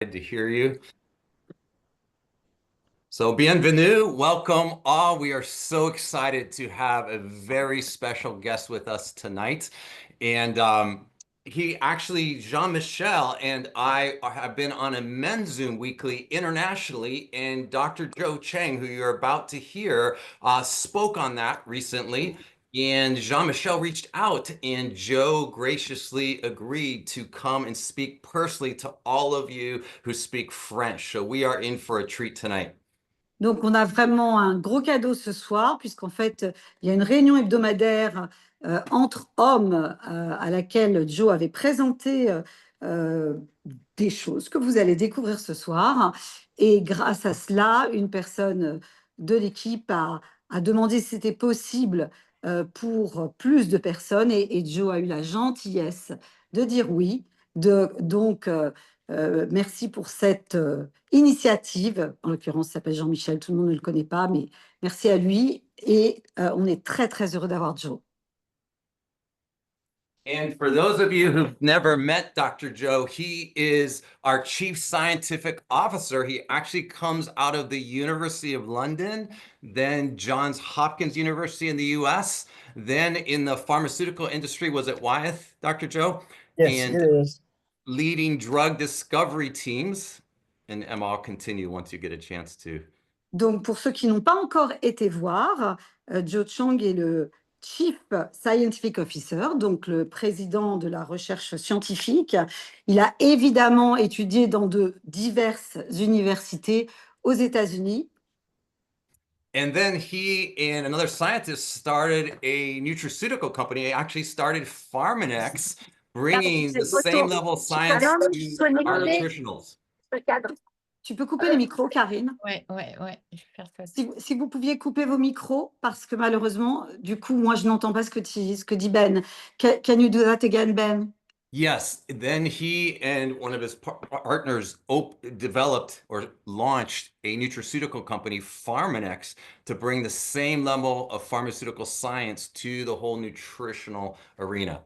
To hear you. So, bienvenue, welcome all. We are so excited to have a very special guest with us tonight. And he actually, Jean-Michel and I have been on a men's Zoom weekly internationally, and Dr. Joe Chang, who you're about to hear, spoke on that recently. And Jean-Michel reached out, and Joe graciously agreed to come and speak personally to all of you who speak French. So we are in for a treat tonight. Donc, on a vraiment un gros cadeau ce soir, puisqu'en fait, il y a une réunion hebdomadaire entre hommes à laquelle Joe avait présenté des choses que vous allez découvrir ce soir. Et grâce à cela, une personne de l'équipe a demandé si c'était possible pour plus de personnes. Et Joe a eu la gentillesse de dire oui. Donc, merci pour cette initiative. En l'occurrence, il s'appelle Jean-Michel, tout le monde ne le connaît pas, mais merci à lui. Et on est très, très heureux d'avoir Joe. And for those of you who've never met Dr. Joe, he is our Chief Scientific Officer. He actually comes out of the University of London, then Johns Hopkins University in the US, then in the pharmaceutical industry was at Wyeth, Dr. Joe? Yes, and it is. leading drug discovery teams. And Emma, I'll continue once you get a chance to. Donc, pour ceux qui n'ont pas encore été voir, Joe Chang est le Chief Scientific Officer, donc le président de la recherche scientifique. Il a évidemment étudié dans de diverses universités aux États-Unis. And then he and another scientist started a nutraceutical company. They actually started Pharmanex, bringing the same level of science to our nutritionals. Tu peux couper les micros, Karine? Ouais, je vais faire ça. Si vous pouviez couper vos micros, parce que malheureusement, du coup, moi, je n'entends pas ce que dit Ben. Can you do that again, Ben? Yes, then he and one of his partners developed or launched a nutraceutical company, Pharmanex, to bring the same level of pharmaceutical science to the whole nutritional arena.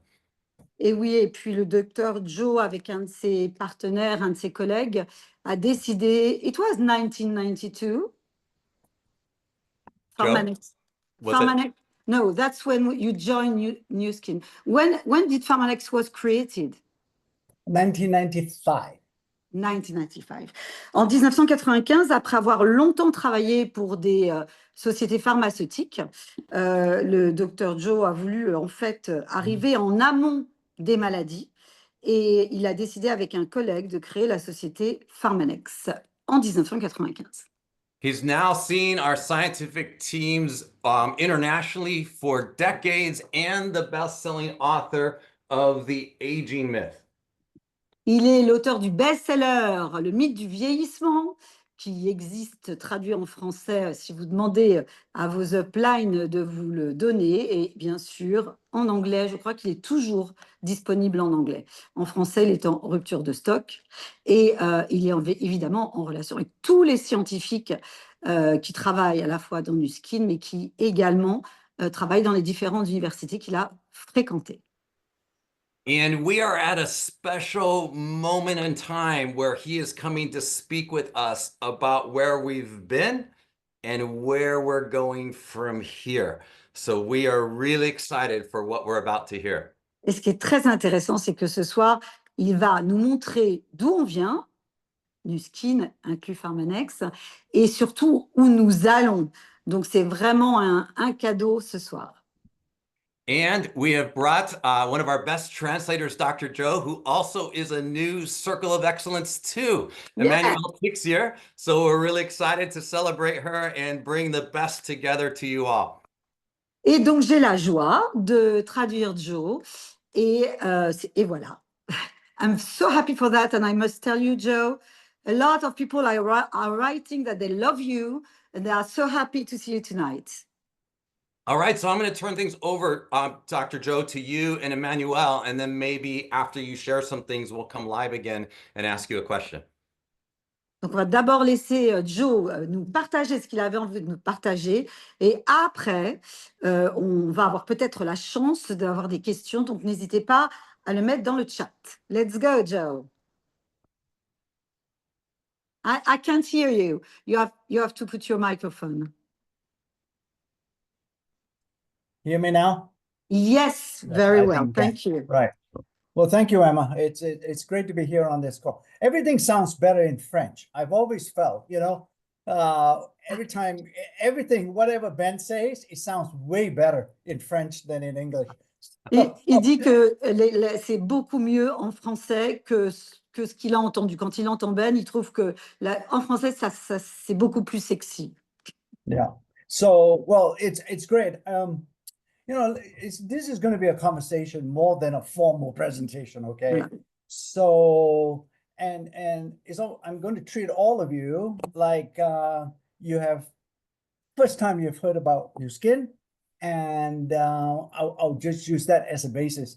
Et oui, et puis le docteur Joe, avec un de ses partenaires, un de ses collègues, a décidé, it was 1992. Pharmanex. Pharmanex? No, that's when you joined New Skin. When did Pharmanex was created? 1995. 1995. En 1995, après avoir longtemps travaillé pour des sociétés pharmaceutiques, le docteur Joe a voulu en fait arriver en amont des maladies et il a décidé avec un collègue de créer la société Pharmanex en 1995. He's now seen our scientific teams internationally for decades and the best-selling author of The Aging Myth. Il est l'auteur du best-seller Le mythe du vieillissement, qui existe traduit en français si vous demandez à vos uplines de vous le donner. Et bien sûr, en anglais, je crois qu'il est toujours disponible en anglais. En français, il est en rupture de stock. Et il est évidemment en relation avec tous les scientifiques qui travaillent à la fois dans du skin, mais qui également travaillent dans les différentes universités qu'il a fréquentées. And we are at a special moment in time where he is coming to speak with us about where we've been and where we're going from here. So we are really excited for what we're about to hear. Et ce qui est très intéressant, c'est que ce soir, il va nous montrer d'où on vient, Nuskin inclut Pharmanex, et surtout où nous allons. Donc, c'est vraiment un cadeau ce soir. And we have brought one of our best translators, Dr. Joe, who also is a new Circle of Excellence too. Emmanuel Tixier. So we're really excited to celebrate her and bring the best together to you all. Et donc, j'ai la joie de traduire Joe. Et voilà. I'm so happy for that. And I must tell you, Joe, a lot of people are writing that they love you and they are so happy to see you tonight. All right, so I'm going to turn things over, Dr. Joe, to you and Emmanuel, and then maybe after you share some things, we'll come live again and ask you a question. Donc, on va d'abord laisser Joe nous partager ce qu'il avait envie de nous partager. Et après, on va avoir peut-être la chance d'avoir des questions. Donc, n'hésitez pas à le mettre dans le chat. Let's go, Joe. I can't hear you. You have to put your microphone. Hear me now? Yes, Yes, very I well. think Thank you. right. Well, thank you, Emma. It's great to be here on this call. Everything sounds better in French. I've always felt, every time, everything, whatever Ben says, it sounds way better in French than in English. Il dit que c'est beaucoup mieux en français que ce qu'il a entendu. Quand il entend Ben, il trouve que en français, c'est beaucoup plus sexy. Yeah. So, well, it's great. This is going to be a conversation more than a formal presentation, okay? Voilà. So, and so I'm going to treat all of you like you have first time you've heard about New Skin, and I'll just use that as a basis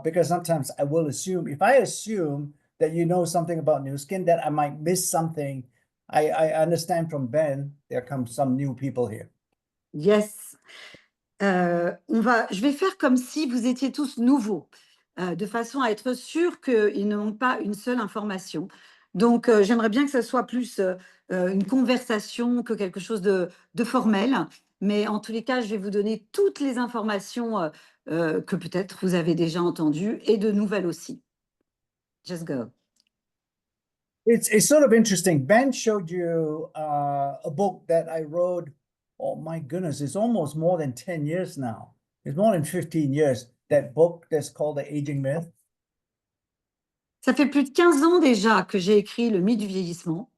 because sometimes I will assume, if I assume that you know something about New Skin, that I might miss something. I understand from Ben, there come some new people here. Yes. Je vais faire comme si vous étiez tous nouveaux, de façon à être sûr qu'ils ne manquent pas une seule information. Donc, j'aimerais bien que ce soit plus une conversation que quelque chose de formel. Mais en tous les cas, je vais vous donner toutes les informations que peut-être vous avez déjà entendues et de nouvelles aussi. Just go. It's sort of interesting. Ben showed you a book that I wrote. Oh my goodness, it's almost more than 10 years now. It's more than 15 years. That book that's called The Aging Myth. Ça fait plus de 15 ans déjà que j'ai écrit Le mythe du vieillissement.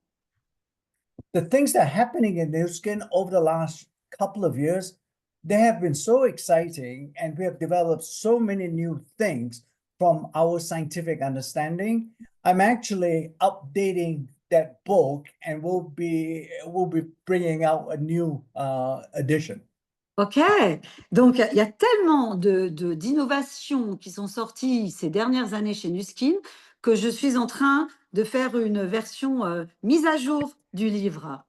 The things that are happening in New Skin over the last couple of years, they have been so exciting, and we have developed so many new things from our scientific understanding. I'm actually updating that book, and we'll be bringing out a new edition. OK, donc il y a tellement d'innovations qui sont sorties ces dernières années chez Nuskin que je suis en train de faire une version mise à jour du livre.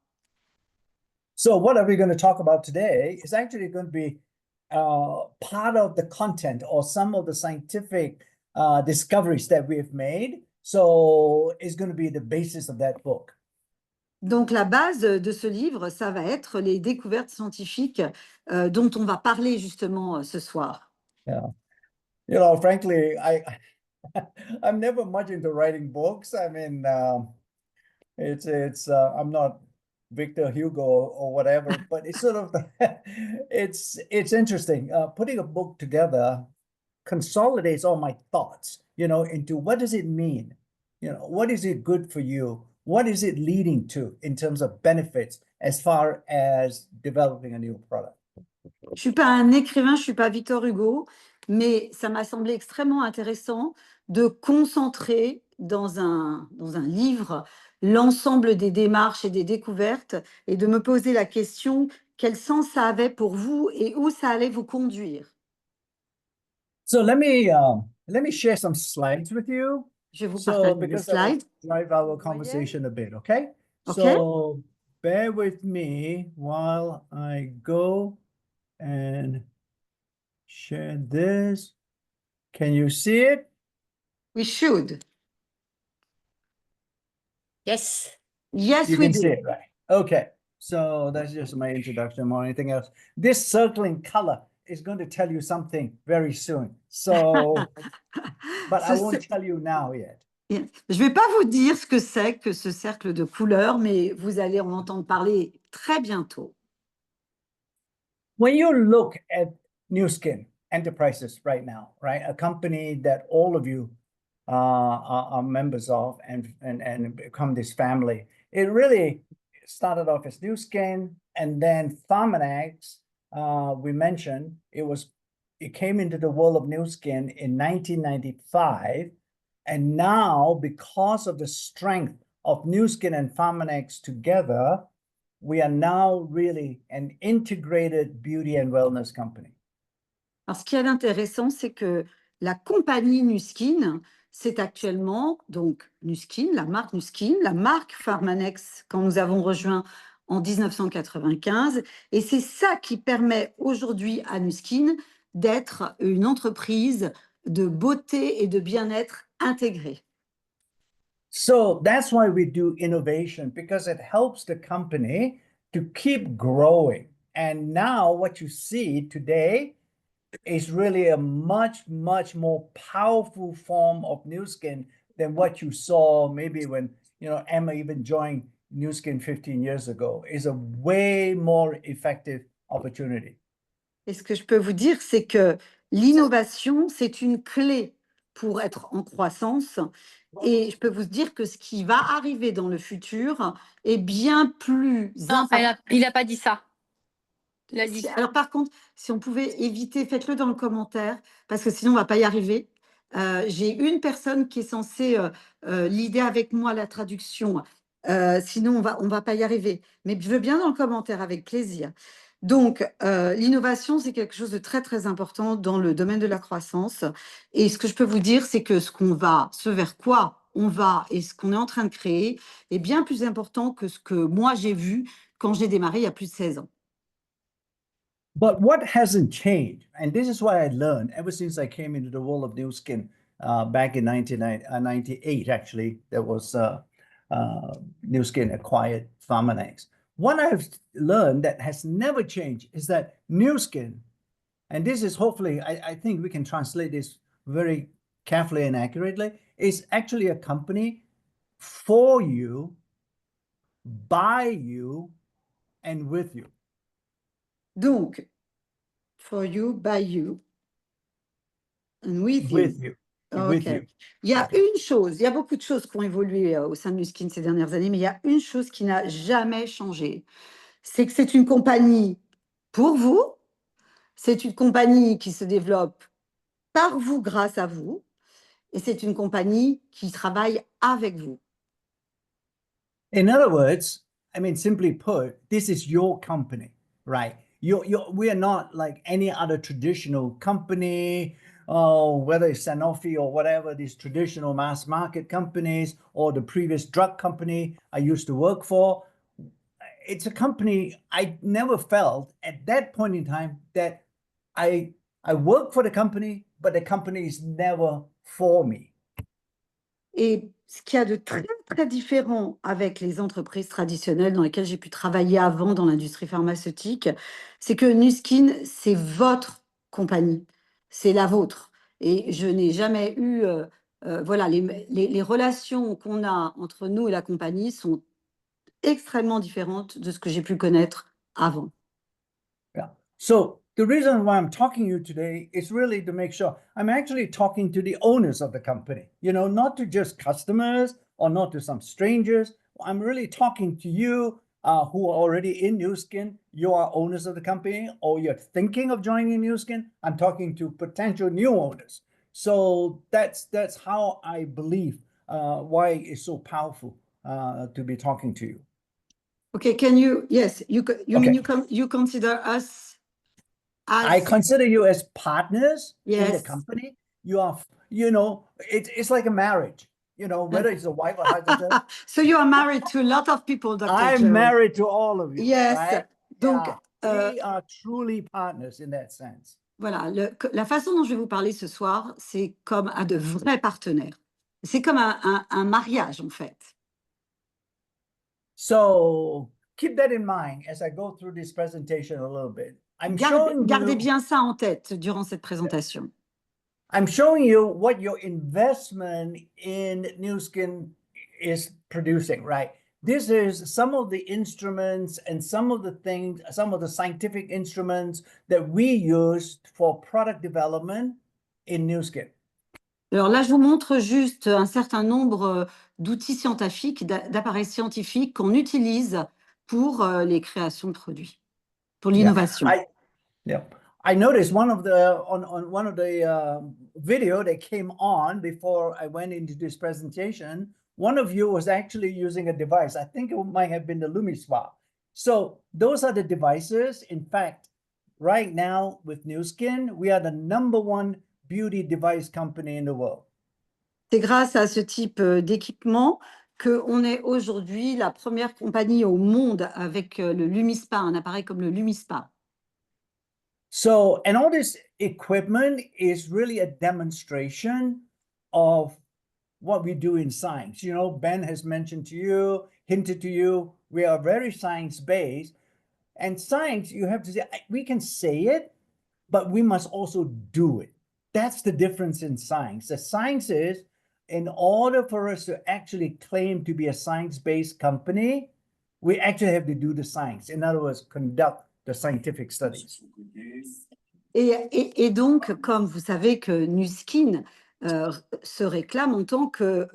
So what are we going to talk about today is actually going to be part of the content or some of the scientific discoveries that we've made. So it's going to be the basis of that book. Donc la base de ce livre, ça va être les découvertes scientifiques dont on va parler justement ce soir. Yeah. Frankly, I'm never much into writing books. I mean, I'm not Victor Hugo or whatever, but it's sort of it's interesting. Putting a book together consolidates all my thoughts, into what does it mean? What is it good for you? What is it leading to in terms of benefits as far as developing a new product? Je suis pas un écrivain, je suis pas Victor Hugo, mais ça m'a semblé extrêmement intéressant de concentrer dans un livre l'ensemble des démarches et des découvertes et de me poser la question quel sens ça avait pour vous et où ça allait vous conduire. So let me share some slides with you. Je vais vous partager des Because that will slides. drive our conversation a bit, okay? Okay. So bear with me while I go and share this. Can you see it? We should. Yes. Yes, You we can do. see it, right? Okay. So that's just my introduction or anything else. This circling color is going to tell you something very soon. So, but I won't tell you now yet. Je ne vais pas vous dire ce que c'est que ce cercle de couleurs, mais vous allez en entendre parler très bientôt. When you look at New Skin Enterprises right now, right, a company that all of you are members of and become this family, it really started off as New Skin, and then Pharmanex, we mentioned, it came into the world of New Skin in 1995. And now, because of the strength of New Skin and Pharmanex together, we are now really an integrated beauty and wellness company. Alors, ce qui est intéressant, c'est que la compagnie Nuskin, c'est actuellement donc Nuskin, la marque Nuskin, la marque Pharmanex quand nous avons rejoint en 1995. Et c'est ça qui permet aujourd'hui à Nuskin d'être une entreprise de beauté et de bien-être intégrée. So that's why we do innovation, because it helps the company to keep growing. And now what you see today is really a much, much more powerful form of New Skin than what you saw maybe when, Emma even joined New Skin 15 years ago. Is a way more effective opportunity. Et ce que je peux vous dire, c'est que l'innovation, c'est une clé pour être en croissance. Et je peux vous dire que ce qui va arriver dans le futur est bien plus Non, il n'a pas dit ça. Il a dit ça. Alors par contre, si on pouvait éviter, faites-le dans le commentaire, parce que sinon on ne va pas y arriver. J'ai une personne qui est censée l'idée avec moi la traduction. Sinon, on va pas y arriver. Mais je veux bien dans le commentaire, avec plaisir. Donc, l'innovation, c'est quelque chose de très, très important dans le domaine de la croissance. Et ce que je peux vous dire, c'est que ce vers quoi on va et ce qu'on est en train de créer est bien plus important que ce que moi j'ai vu quand j'ai démarré il y a plus de 16 ans. But what hasn't changed, and this is what I learned ever since I came into the world of New Skin back in 1998, actually, there was New Skin acquired Pharmanex. What I've learned that has never changed is that New Skin, and this is hopefully, I think we can translate this very carefully and accurately, is actually a company for you, by you, and with you. Donc, for you, by you, and with you. With you. With Ok. you. Il y a une chose, il y a beaucoup de choses qui ont évolué au sein de Nuskin ces dernières années, mais il y a une chose qui n'a jamais changé. C'est que c'est une compagnie pour vous, c'est une compagnie qui se développe par vous, grâce à vous, et c'est une compagnie qui travaille avec vous. In other words, I mean, simply put, this is your company, right? We are not like any other traditional company, whether it's Sanofi or whatever, these traditional mass market companies or the previous drug company I used to work for. It's a company I never felt at that point in time that I work for the company, but the company is never for me. Et ce qu'il y a de très, très différent avec les entreprises traditionnelles dans lesquelles j'ai pu travailler avant dans l'industrie pharmaceutique, c'est que Nuskin, c'est votre compagnie, c'est la vôtre. Et je n'ai jamais eu, voilà, les relations qu'on a entre nous et la compagnie sont extrêmement différentes de ce que j'ai pu connaître avant. Yeah. So the reason why I'm talking to you today is really to make sure I'm actually talking to the owners of the company, not to just customers or not to some strangers. I'm really talking to you who are already in New Skin. You are owners of the company or you're thinking of joining New Skin. I'm talking to potential new owners. So that's how I believe why it's so powerful to be talking to you. Okay, yes, you mean Okay. you consider us I as, consider you as partners in the yes. company. You are, it's like a marriage, whether it's a wife or husband. So you are married to a lot of people, Dr. I'm Joe. married to all of you, Yes. right? Donc, Yeah. We are truly partners in that sense. Voilà, la façon dont je vais vous parler ce soir, c'est comme à de vrais partenaires. C'est comme un mariage, en fait. So keep that in mind as I go through this presentation a little bit. Gardez bien ça en tête durant cette présentation. I'm showing you what your investment in New Skin is producing, right? This is some of the instruments and some of the things, some of the scientific instruments that we use for product development in New Skin. Alors là, je vous montre juste un certain nombre d'outils scientifiques, d'appareils scientifiques qu'on utilise pour les créations de produits, pour l'innovation. Yeah. I noticed one of the on one of the video that came on before I went into this presentation, one of you was actually using a device. I think it might have been the LumiSpa. So those are the devices. In fact, right now with New Skin, we are the #1 beauty device company in the world. C'est grâce à ce type d'équipement qu'on est aujourd'hui la première compagnie au monde avec le LumiSpa, un appareil comme le LumiSpa. So, and all this equipment is really a demonstration of what we do in science. You know, Ben has mentioned to you, hinted to you, we are very science-based. And science, you have to say, we can say it, but we must also do it. That's the difference in science. The science is, in order for us to actually claim to be a science-based company, we actually have to do the science. In other words, conduct the scientific studies. Et donc, comme vous savez que Nuskin se réclame en tant que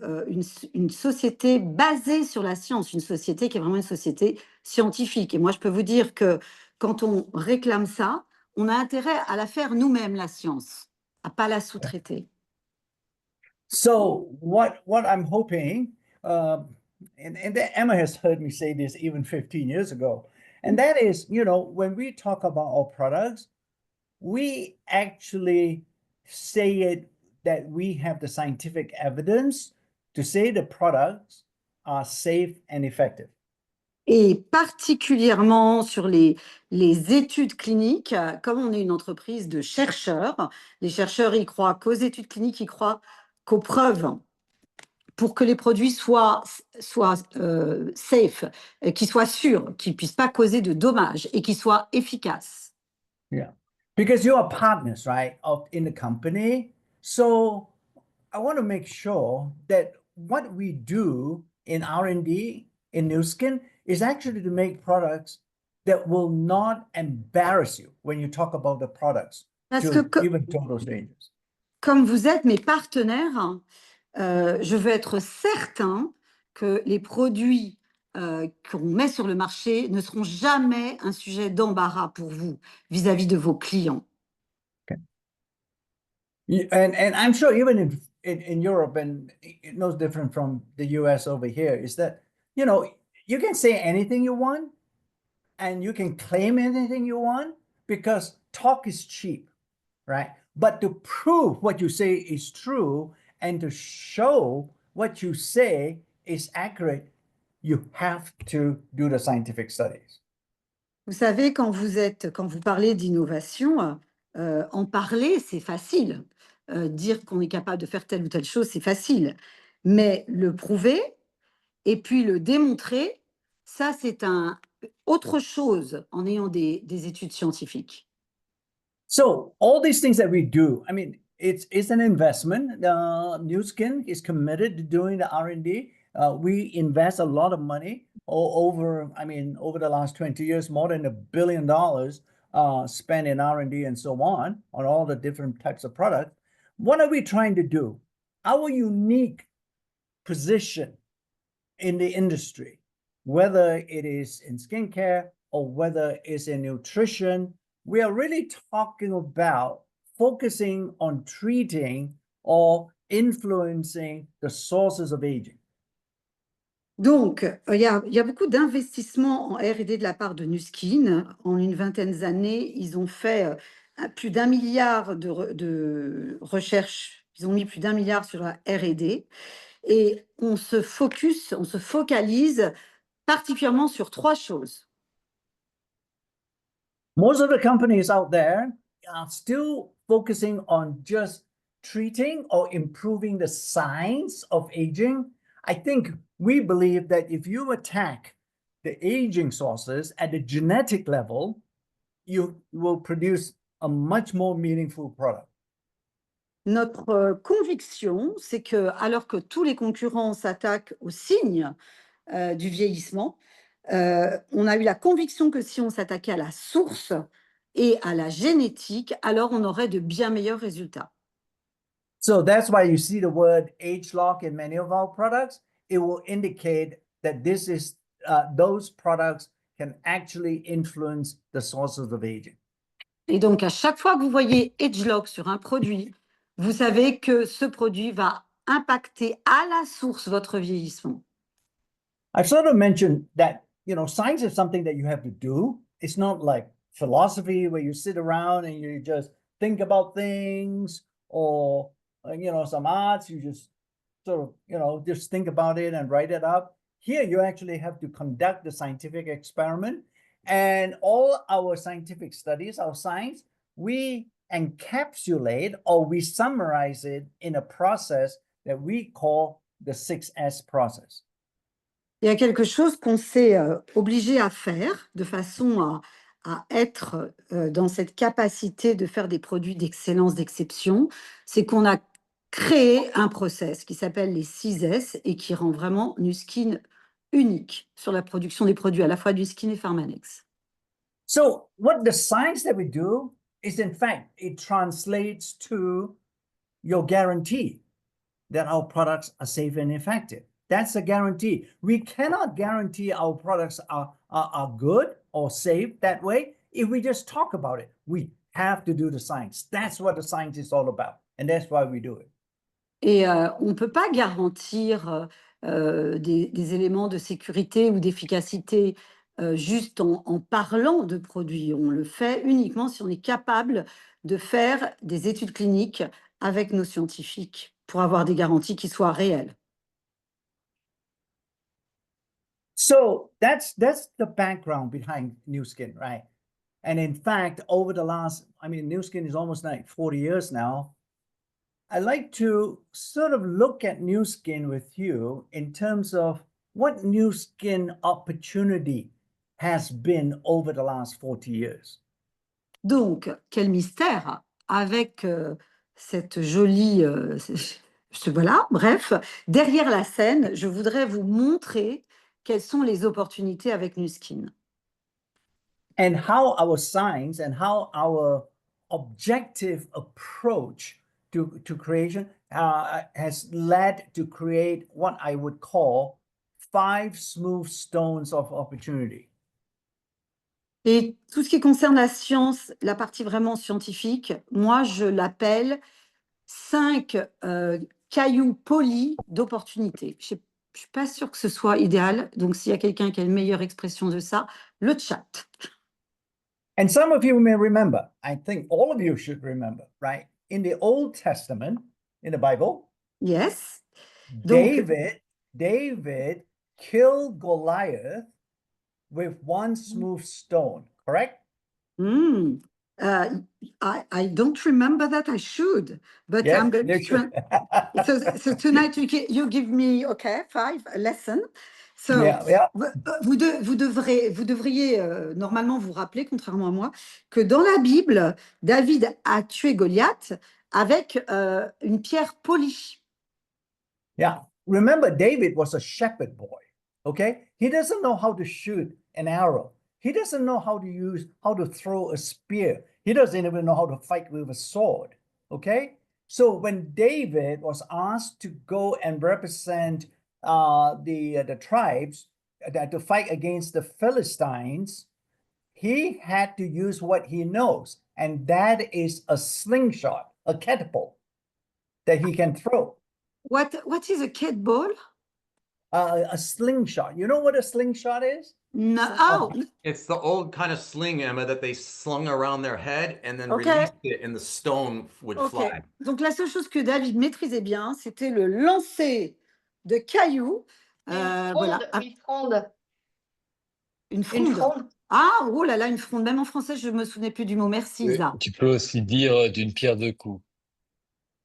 une société basée sur la science, une société qui est vraiment une société scientifique. Et moi, je peux vous dire que quand on réclame ça, on a intérêt à la faire nous-mêmes, la science, à pas la sous-traiter. So what I'm hoping, and Emma has heard me say this even 15 years ago, and that is, you know, when we talk about our products, we actually say it that we have the scientific evidence to say the products are safe and effective. Et particulièrement sur les études cliniques, comme on est une entreprise de chercheurs, les chercheurs y croient qu'aux études cliniques, ils croient qu'aux preuves pour que les produits soient safe, qu'ils soient sûrs, qu'ils ne puissent pas causer de dommages et qu'ils soient efficaces. Yeah, because you are partners, right, in the company. So I want to make sure that what we do in R&D in Newskin is actually to make products that will not embarrass you when you talk about the products Parce to que even total strangers. comme vous êtes mes partenaires, je veux être certain que les produits qu'on met sur le marché ne seront jamais un sujet d'embarras pour vous vis-à-vis de vos clients. And I'm sure even in Europe, and it's no different from the US over here, is that, you know, you can say anything you want and you can claim anything you want because talk is cheap, right? But to prove what you say is true and to show what you say is accurate, you have to do the scientific studies. Vous savez, quand vous parlez d'innovation, en parler, c'est facile. Dire qu'on est capable de faire telle ou telle chose, c'est facile. Mais le prouver et puis le démontrer, ça, c'est autre chose en ayant des études scientifiques. So all these things that we do, I mean, it's an investment. Newskin is committed to doing the R&D. We invest a lot of money over the last 20 years, more than $1 billion spent in R&D and so on all the different types of products. What are we trying to do? Our unique position in the industry, whether it is in skincare or whether it's in nutrition, we are really talking about focusing on treating or influencing the sources of aging. Donc, il y a beaucoup d'investissements en R&D de la part de Nuskin. En une vingtaine d'années, ils ont fait plus d'1 milliard de recherches. Ils ont mis plus d'1 milliard sur la R&D. Et on se focalise particulièrement sur 3 choses. Most of the companies out there are still focusing on just treating or improving the signs of aging. I think we believe that if you attack the aging sources at the genetic level, you will produce a much more meaningful product. Notre conviction, c'est que, alors que tous les concurrents s'attaquent aux signes du vieillissement, on a eu la conviction que si on s'attaquait à la source et à la génétique, alors on aurait de bien meilleurs résultats. So that's why you see the word age lock in many of our products. It will indicate that this is those products can actually influence the sources of aging. Et donc, à chaque fois que vous voyez AgeLock sur un produit, vous savez que ce produit va impacter à la source votre vieillissement. I've sort of mentioned that, you know, science is something that you have to do. It's not like philosophy where you sit around and you just think about things, or, you know, some arts, you just sort of, you know, just think about it and write it up. Here, you actually have to conduct the scientific experiment. And all our scientific studies, our science, we encapsulate or we summarize it in a process that we call the 6S process. Il y a quelque chose qu'on s'est obligé à faire de façon à être dans cette capacité de faire des produits d'excellence, d'exception. C'est qu'on a créé un process qui s'appelle les 6S et qui rend vraiment Nuskin unique sur la production des produits à la fois Nuskin et Pharmanex. So what the science that we do is, in fact, it translates to your guarantee that our products are safe and effective. That's a guarantee. We cannot guarantee our products are good or safe that way if we just talk about it. We have to do the science. That's what the science is all about. And that's why we do it. Et on ne peut pas garantir des éléments de sécurité ou d'efficacité juste en parlant de produits. On le fait uniquement si on est capable de faire des études cliniques avec nos scientifiques pour avoir des garanties qui soient réelles. So that's the background behind New Skin, right? And in fact, over the last, New Skin is almost like 40 years now. I like to sort of look at New Skin with you in terms of what New Skin opportunity has been over the last 40 years. Donc, quel mystère avec cette jolie... voilà, bref, derrière la scène, je voudrais vous montrer quelles sont les opportunités avec Nuskin. And how our science and how our objective approach to creation has led to create what I would call 5 smooth stones of opportunity. Et tout ce qui concerne la science, la partie vraiment scientifique, moi, je l'appelle 5 cailloux polis d'opportunités. Je ne suis pas sûre que ce soit idéal, donc s'il y a quelqu'un qui a une meilleure expression de ça, le chat. And some of you may remember, I think all of you should remember, right? In the Old Testament, in the Bible, Yes. Donc, David killed Goliath with one smooth stone, correct? I don't remember that. I should, but Yes, I'm going you to. should. So tonight you give me 5 lessons. So Yeah. vous devriez normalement vous rappeler, contrairement à moi, que dans la Bible, David a tué Goliath avec une pierre polie. Yeah. Remember, David was a shepherd boy. Okay. He doesn't know how to shoot an arrow. He doesn't know how to throw a spear. He doesn't even know how to fight with a sword. Okay. So when David was asked to go and represent the tribes to fight against the Philistines, he had to use what he knows, and that is a slingshot, a catapult that he can throw. What is a catball? A slingshot. You know what a slingshot is? No. Oh, It's the old kind of sling, Emma, that they slung around their head and then Okay. released it and the stone would ok. fly. Donc la seule chose que David maîtrisait bien, c'était le lancer de cailloux. Voilà. Une fronde. Une fronde. Une fronde. Ah, oh là là, une fronde. Même en français, je ne me souvenais plus du mot. Merci, Oui, Isa. tu peux aussi dire d'une pierre deux coups.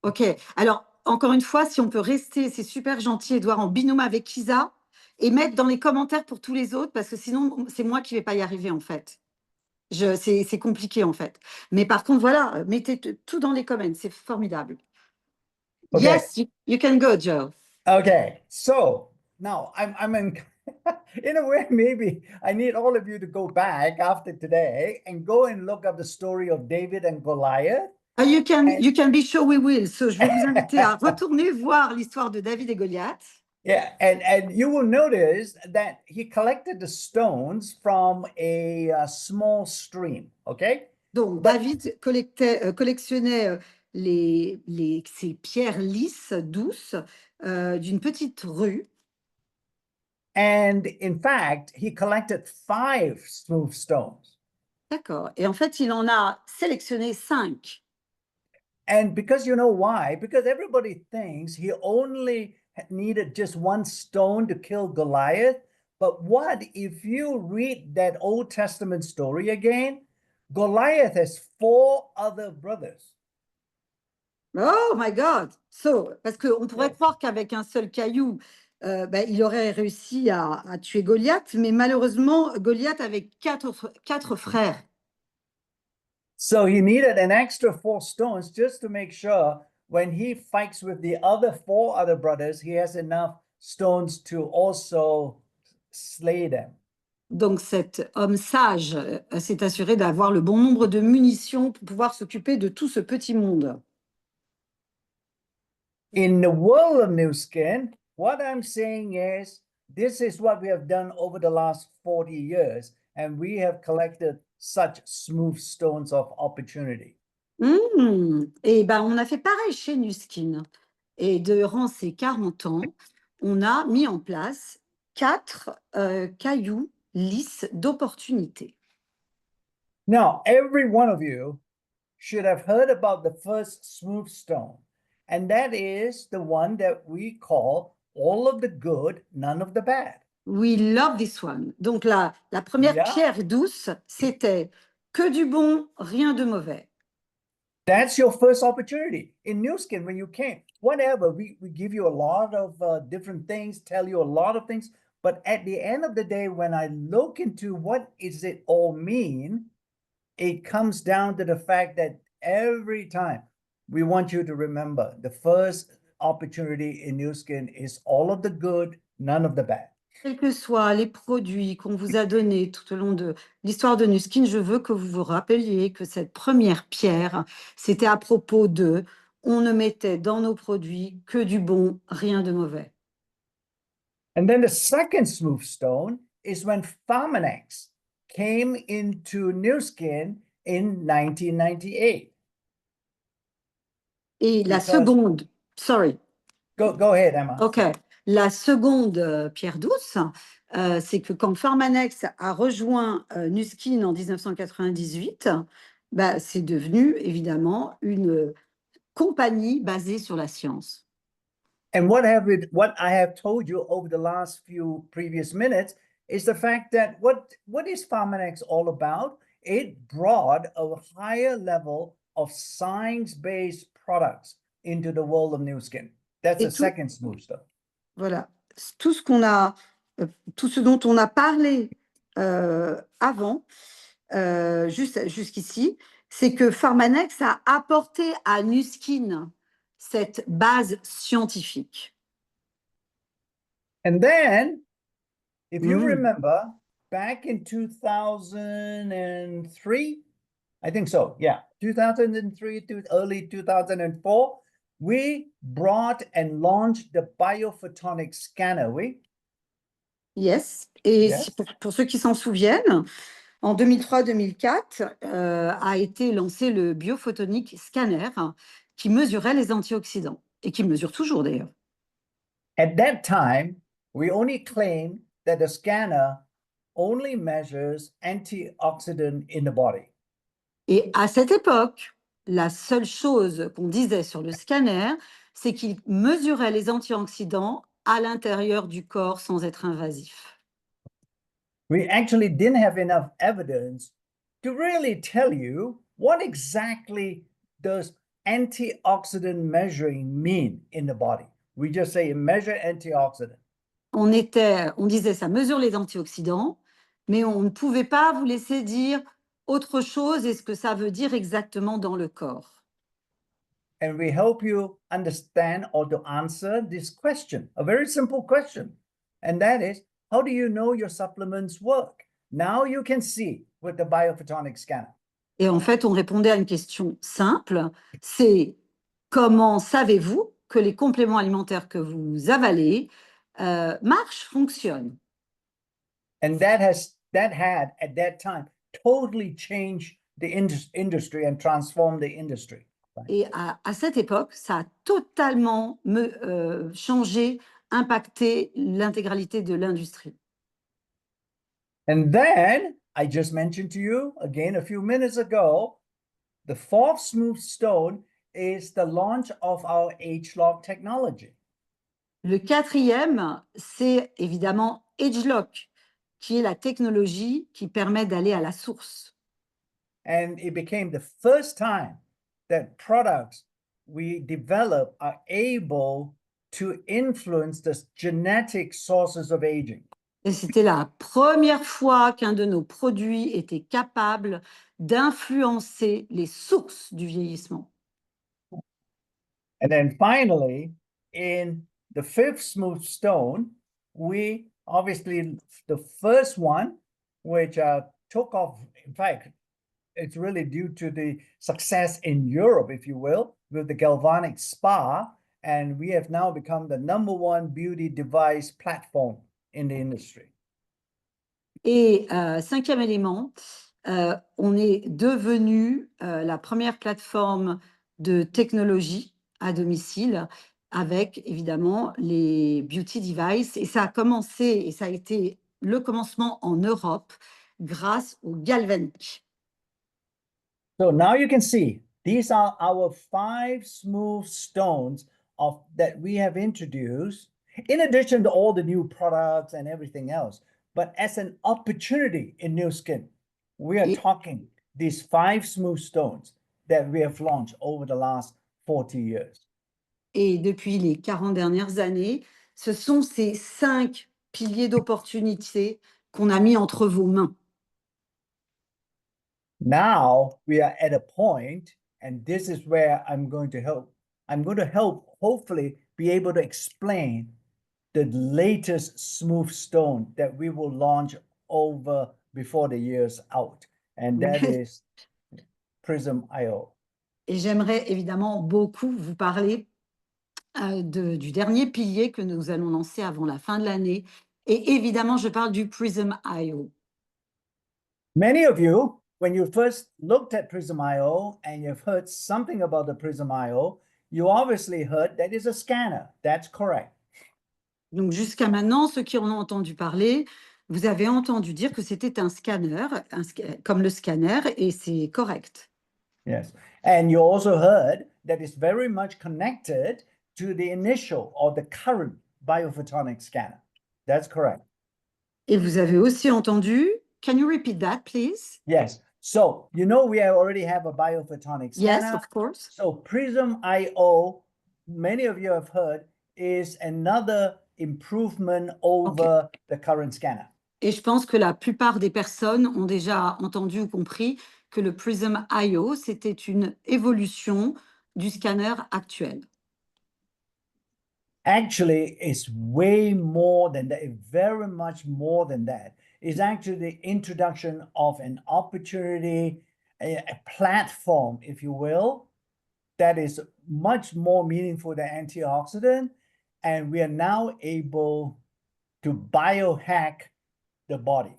Ok. Alors, encore une fois, si on peut rester, c'est super gentil, Edouard, en binôme avec Isa et mettre dans les commentaires pour tous les autres, parce que sinon, c'est moi qui ne vais pas y arriver, en fait. C'est compliqué, en fait. Mais par contre, voilà, mettez tout dans les comments. C'est formidable. Okay. Yes, you can go, Joe. Okay, so now I'm in a way, maybe I need all of you to go back after today and go and look up the story of David and Goliath. You can be sure we will. So, je vais vous inviter à retourner voir l'histoire de David et Goliath. Yeah, and you will notice that he collected the stones from a small stream, okay? Donc, David collectionnait ces pierres lisses, douces, d'une petite rue. And in fact, he collected 5 smooth stones. D'accord. Et en fait, il en a sélectionné 5. And because you know why? Because everybody thinks he only needed just one stone to kill Goliath. But what if you read that Old Testament story again? Goliath has 4 other brothers. Oh my God! So, parce qu'on pourrait croire qu'avec un seul caillou, il aurait réussi à tuer Goliath, mais malheureusement, Goliath avait quatre frères. So he needed an extra 4 stones just to make sure when he fights with the other 4 other brothers, he has enough stones to also slay them. Donc cet homme sage s'est assuré d'avoir le bon nombre de munitions pour pouvoir s'occuper de tout ce petit monde. In the world of New Skin, what I'm saying is this is what we have done over the last 40 years, and we have collected such smooth stones of opportunity. Et ben, on a fait pareil chez Nuskin. Et durant ces 40 ans, on a mis en place 4 cailloux lisses d'opportunités. Now, every one of you should have heard about the first smooth stone, and that is the one that we call all of the good, none of the bad. We love this one. Donc la première Yeah. pierre douce, c'était que du bon, rien de mauvais. That's your first opportunity. In New Skin, when you came, whatever, we give you a lot of different things, tell you a lot of things. But at the end of the day, when I look into what is it all mean, it comes down to the fact that every time we want you to remember the first opportunity in New Skin is all of the good, none of the bad. Quels que soient les produits qu'on vous a donnés tout au long de l'histoire de Nuskin, je veux que vous vous rappeliez que cette première pierre, c'était à propos de on ne mettait dans nos produits que du bon, rien de mauvais. And then the second smooth stone is when Pharmanex came into New Skin in 1998. Et la Because- seconde, sorry, Go ahead, Emma. ok, la seconde pierre douce, c'est que quand Pharmanex a rejoint Nuskin en 1998, c'est devenu évidemment une compagnie basée sur la science. And what I have told you over the last few previous minutes is the fact that what is Pharmanex all about? It brought a higher level of science-based products into the world of New Skin. That's Et the tout- second smooth stuff. Voilà, tout tout ce dont on a parlé avant, jusqu'ici, c'est que Pharmanex a apporté à Nuskin cette base scientifique. And then, if you Mm. remember, back in 2003, I think so, yeah, 2003 to early 2004, we brought and launched the biophotonic scanner. Yes. Et Yes. pour ceux qui s'en souviennent, en 2003-2004 a été lancé le biophotonic scanner qui mesurait les antioxydants et qui mesure toujours d'ailleurs. At that time, we only claimed that the scanner only measures antioxidant in the body. Et à cette époque, la seule chose qu'on disait sur le scanner, c'est qu'il mesurait les antioxydants à l'intérieur du corps sans être invasif. We actually didn't have enough evidence to really tell you what exactly does antioxidant measuring mean in the body. We just say measure antioxidant. On disait ça mesure les antioxydants, mais on ne pouvait pas vous laisser dire autre chose et ce que ça veut dire exactement dans le corps. And we help you understand or to answer this question, a very simple question. And that is, how do you know your supplements work? Now you can see with the biophotonic scanner. Et en fait, on répondait à une question simple, c'est comment savez-vous que les compléments alimentaires que vous avalez marchent, fonctionnent? And that had at that time totally changed the industry and transformed the industry. Et à cette époque, ça a totalement changé, impacté l'intégralité de l'industrie. And then I just mentioned to you again a few minutes ago, the fourth smooth stone is the launch of our age-lock technology. Le quatrième, c'est évidemment AgeLock, qui est la technologie qui permet d'aller à la source. And it became the first time that products we develop are able to influence the genetic sources of aging. Et c'était la première fois qu'un de nos produits était capable d'influencer les sources du vieillissement. And then finally, in the fifth smooth stone, we obviously, the first one, which took off, in fact, it's really due to the success in Europe, if you will, with the galvanic spa. And we have now become the #1 beauty device platform in the industry. Et cinquième élément, on est devenu la première plateforme de technologie à domicile avec évidemment les beauty devices. Et ça a commencé, et ça a été le commencement en Europe grâce au galvanique. So now you can see, these are our 5 smooth stones that we have introduced, in addition to all the new products and everything else. But as an opportunity in New Skin, we are talking these 5 smooth stones that we have launched over the last 40 years. Et depuis les 40 dernières années, ce sont ces 5 piliers d'opportunité qu'on a mis entre vos mains. Now we are at a point, and this is where I'm going to help. I'm going to help, hopefully, be able to explain the latest smooth stone that we will launch over before the year's out, and that is Prism.io. Et j'aimerais évidemment beaucoup vous parler du dernier pilier que nous allons lancer avant la fin de l'année. Et évidemment, je parle du Prism.io. Many of you, when you first looked at Prism.io and you've heard something about the Prism.io, you obviously heard that it's a scanner. That's correct. Donc jusqu'à maintenant, ceux qui en ont entendu parler, vous avez entendu dire que c'était un scanner, comme le scanner, et c'est correct. Yes. And you also heard that it's very much connected to the initial or the current biophotonic scanner. That's correct. Et vous avez aussi entendu, can you repeat that, please? Yes. So, you know, we already have a biophotonic scanner. Yes, of course. So Prism.io, many of you have heard, is another improvement over the current scanner. Et je pense que la plupart des personnes ont déjà entendu ou compris que le Prism.io, c'était une évolution du scanner actuel. Actually, it's way more than that, very much more than that. It's actually the introduction of an opportunity, a platform, if you will, that is much more meaningful than antioxidant. And we are now able to biohack the body.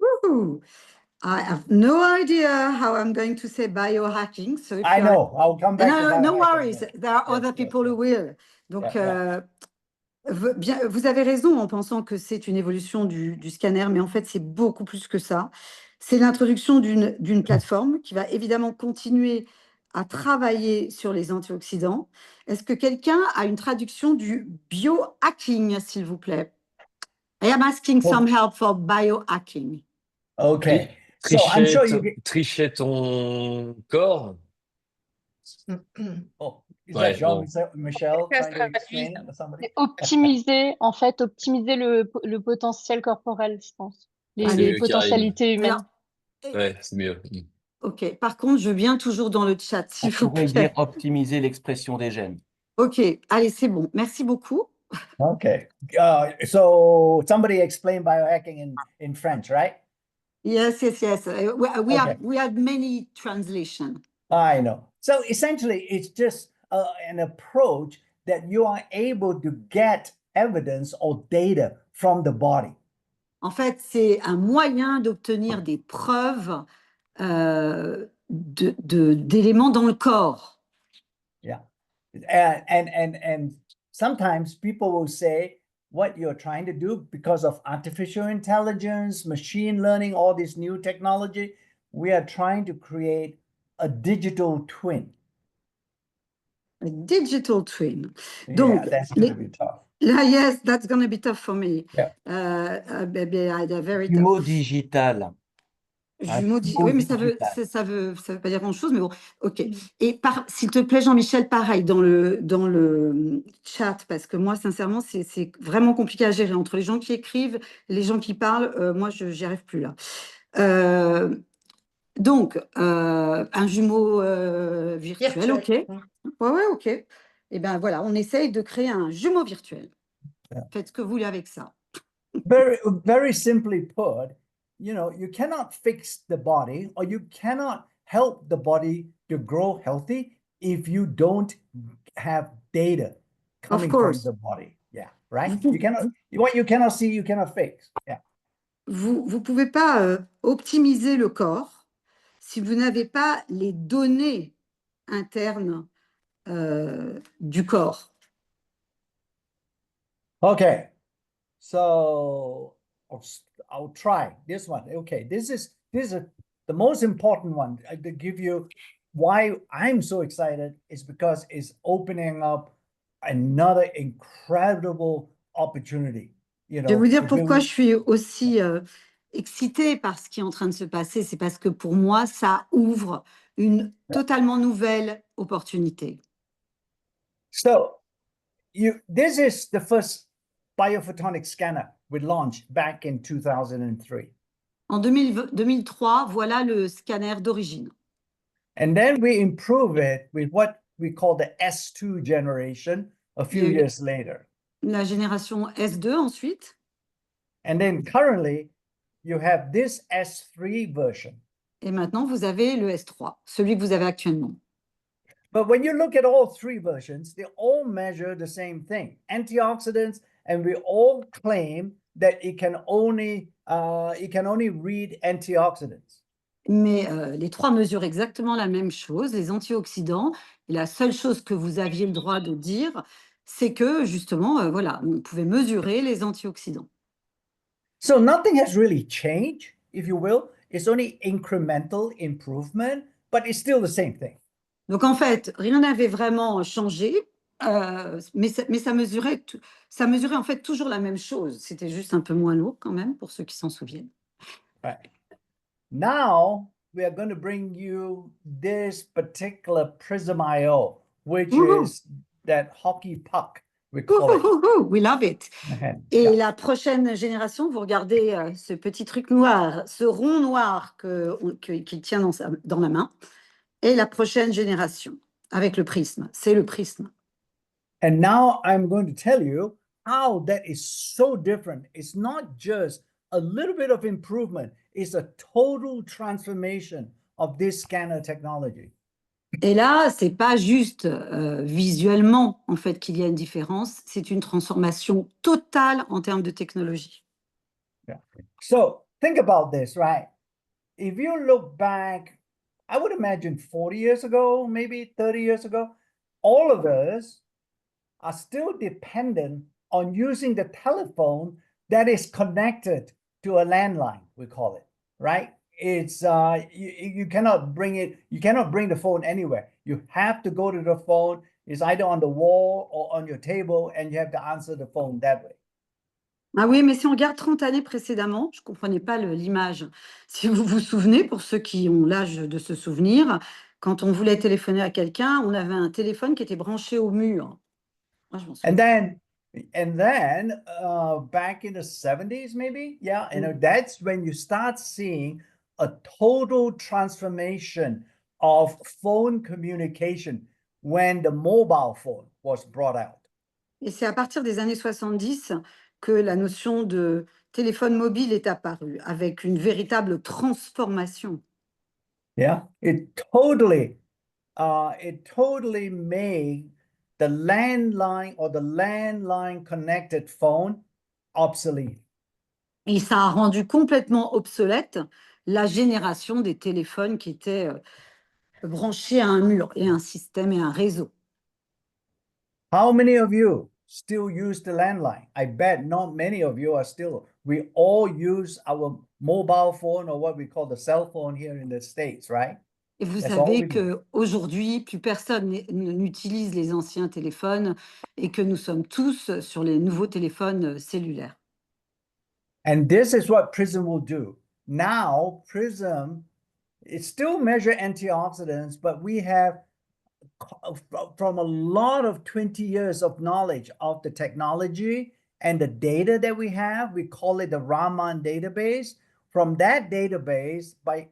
Woohoo! I have no idea how I'm going to say biohacking. So I know, I'll come back to biohacking. No worries, then. there are Yes, other yes, people who will. Donc, Yeah. bien, vous avez raison en pensant que c'est une évolution du scanner, mais en fait, c'est beaucoup plus que ça. C'est l'introduction d'une plateforme qui va évidemment continuer à travailler sur les antioxydants. Est-ce que quelqu'un a une traduction du biohacking, s'il vous plaît? I am asking some help for biohacking. Okay. So I'm sure you get... Tricher ton corps. Oh, is Ouais, that bon. Jean-Michel trying to explain it to somebody? C'est optimiser, en fait, optimiser le potentiel corporel, je pense. C'est Les mieux, potentialités humaines. Ouais, c'est mieux. Ok, par contre, je viens toujours dans le chat, On s'il vous pourrait plaît. dire optimiser l'expression des gènes. Ok, allez, c'est bon. Merci beaucoup. Okay. So somebody explained biohacking in French, right? Yes. Okay. We have many translations. I know. So essentially, it's just an approach that you are able to get evidence or data from the body. En fait, c'est un moyen d'obtenir des preuves d'éléments dans le corps. Yeah. And sometimes people will say what you're trying to do because of artificial intelligence, machine learning, all this new technology, we are trying to create a digital twin. A digital twin. Donc, yeah, that's going to be tough. Yes, that's going to be tough for me. Yeah. Very Du mot tough. digital. Jumeaux, Jumeaux oui, mais ça veut, digital. ça veut pas dire grand-chose, mais bon, ok. Et s'il te plaît, Jean-Michel, pareil, dans le chat, parce que moi, sincèrement, c'est vraiment compliqué à gérer entre les gens qui écrivent, les gens qui parlent. Moi, j'y arrive plus là. Donc, un jumeau virtuel, ok. Virtuel. Ouais, ouais, ok. Et ben voilà, on essaye de créer un jumeau virtuel. Yeah. Faites ce que vous voulez avec ça. Very simply put, you cannot fix the body or you cannot help the body to grow healthy if you don't have data Of coming from course. the body. Yeah, right? Vous, You cannot, what you cannot see, you cannot fix. Yeah. vous pouvez pas optimiser le corps si vous n'avez pas les données internes du corps. Okay. So I'll try this one. Okay, this is the most important one. To give you why I'm so excited is because it's opening up another incredible opportunity. Je vais vous dire to pourquoi really- je suis aussi excitée par ce qui est en train de se passer. C'est parce que pour moi, ça ouvre une totalement nouvelle opportunité. So this is the first biophotonic scanner we launched back in 2003. En 2003, voilà le scanner d'origine. And then we improve it with what we call the S2 generation a few Il y a eu years later. la génération S2 ensuite. And then currently, you have this S3 version. Et maintenant, vous avez le S3, celui que vous avez actuellement. But when you look at all three versions, they all measure the same thing, antioxidants, and we all claim that it can only read antioxidants. Mais les trois mesurent exactement la même chose, les antioxydants. Et la seule chose que vous aviez le droit de dire, c'est que justement, voilà, on pouvait mesurer les antioxydants. So nothing has really changed, if you will. It's only incremental improvement, but it's still the same thing. Donc en fait, rien n'avait vraiment changé, mais ça mesurait en fait toujours la même chose. C'était juste un peu moins lourd quand même, pour ceux qui s'en souviennent. Right. Now we are going to bring you this particular Prism IO, which Woohoo! is that hockey puck, we call it. We love it. Et Yeah. la prochaine génération, vous regardez ce petit truc noir, ce rond noir qu'il tient dans la main, et la prochaine génération avec le prisme. C'est le prisme. And now I'm going to tell you how that is so different. It's not just a little bit of improvement, it's a total transformation of this scanner technology. Et là, c'est pas juste visuellement en fait qu'il y a une différence, c'est une transformation totale en termes de technologie. Yeah. So think about this, right? If you look back, I would imagine 40 years ago, maybe 30 years ago, all of us are still dependent on using the telephone that is connected to a landline, we call it, right? It's you cannot bring the phone anywhere. You have to go to the phone. It's either on the wall or on your table, and you have to answer the phone that way. Ah oui, mais si on regarde 30 années précédemment, je ne comprenais pas l'image. Si vous vous souvenez, pour ceux qui ont l'âge de se souvenir, quand on voulait téléphoner à quelqu'un, on avait un téléphone qui était branché au mur. Moi, je m'en souviens. And then back in the 70s, maybe, yeah, that's when you start seeing a total transformation of phone communication when the mobile phone was brought out. Et c'est à partir des années 70 que la notion de téléphone mobile est apparue, avec une véritable transformation. Yeah, it totally made the landline or the landline connected phone obsolete. Et ça a rendu complètement obsolète la génération des téléphones qui étaient branchés à un mur et un système et un réseau. How many of you still use the landline? I bet not many of you are still. We all use our mobile phone or what we call the cell phone here in the States, right? Et vous That's all savez we do. qu'aujourd'hui, plus personne n'utilise les anciens téléphones et que nous sommes tous sur les nouveaux téléphones cellulaires. And this is what Prism will do. now Prism, it still measure antioxidants, but we have from a lot of 20 years of knowledge of the technology and the data that we have, we call it the Raman database. From that database, by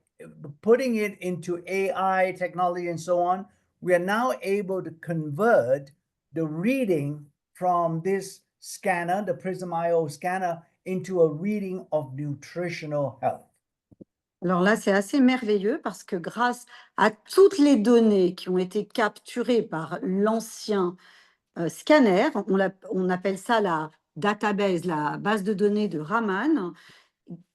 putting it into AI technology and so on, we are now able to convert the reading from this scanner, the Prism IO scanner, into a reading of nutritional health. Alors là, c'est assez merveilleux parce que grâce à toutes les données qui ont été capturées par l'ancien scanner, on appelle ça la database, la base de données de Raman,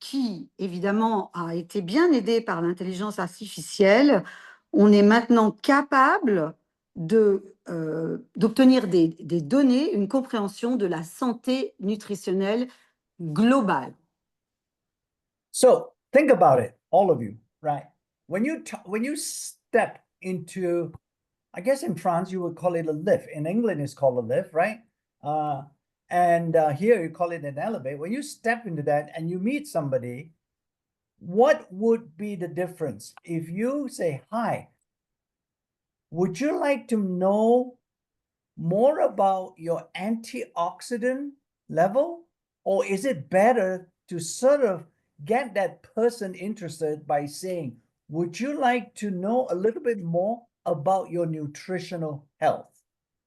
qui évidemment a été bien aidée par l'intelligence artificielle, on est maintenant capable d'obtenir des données, une compréhension de la santé nutritionnelle globale. So think about it, all of you, right? When you step into, I guess in France you would call it a lift. In England it's called a lift, right? And here you call it an elevator. When you step into that and you meet somebody, what would be the difference? If you say, hi, would you like to know more about your antioxidant level? Or is it better to sort of get that person interested by saying, would you like to know a little bit more about your nutritional health?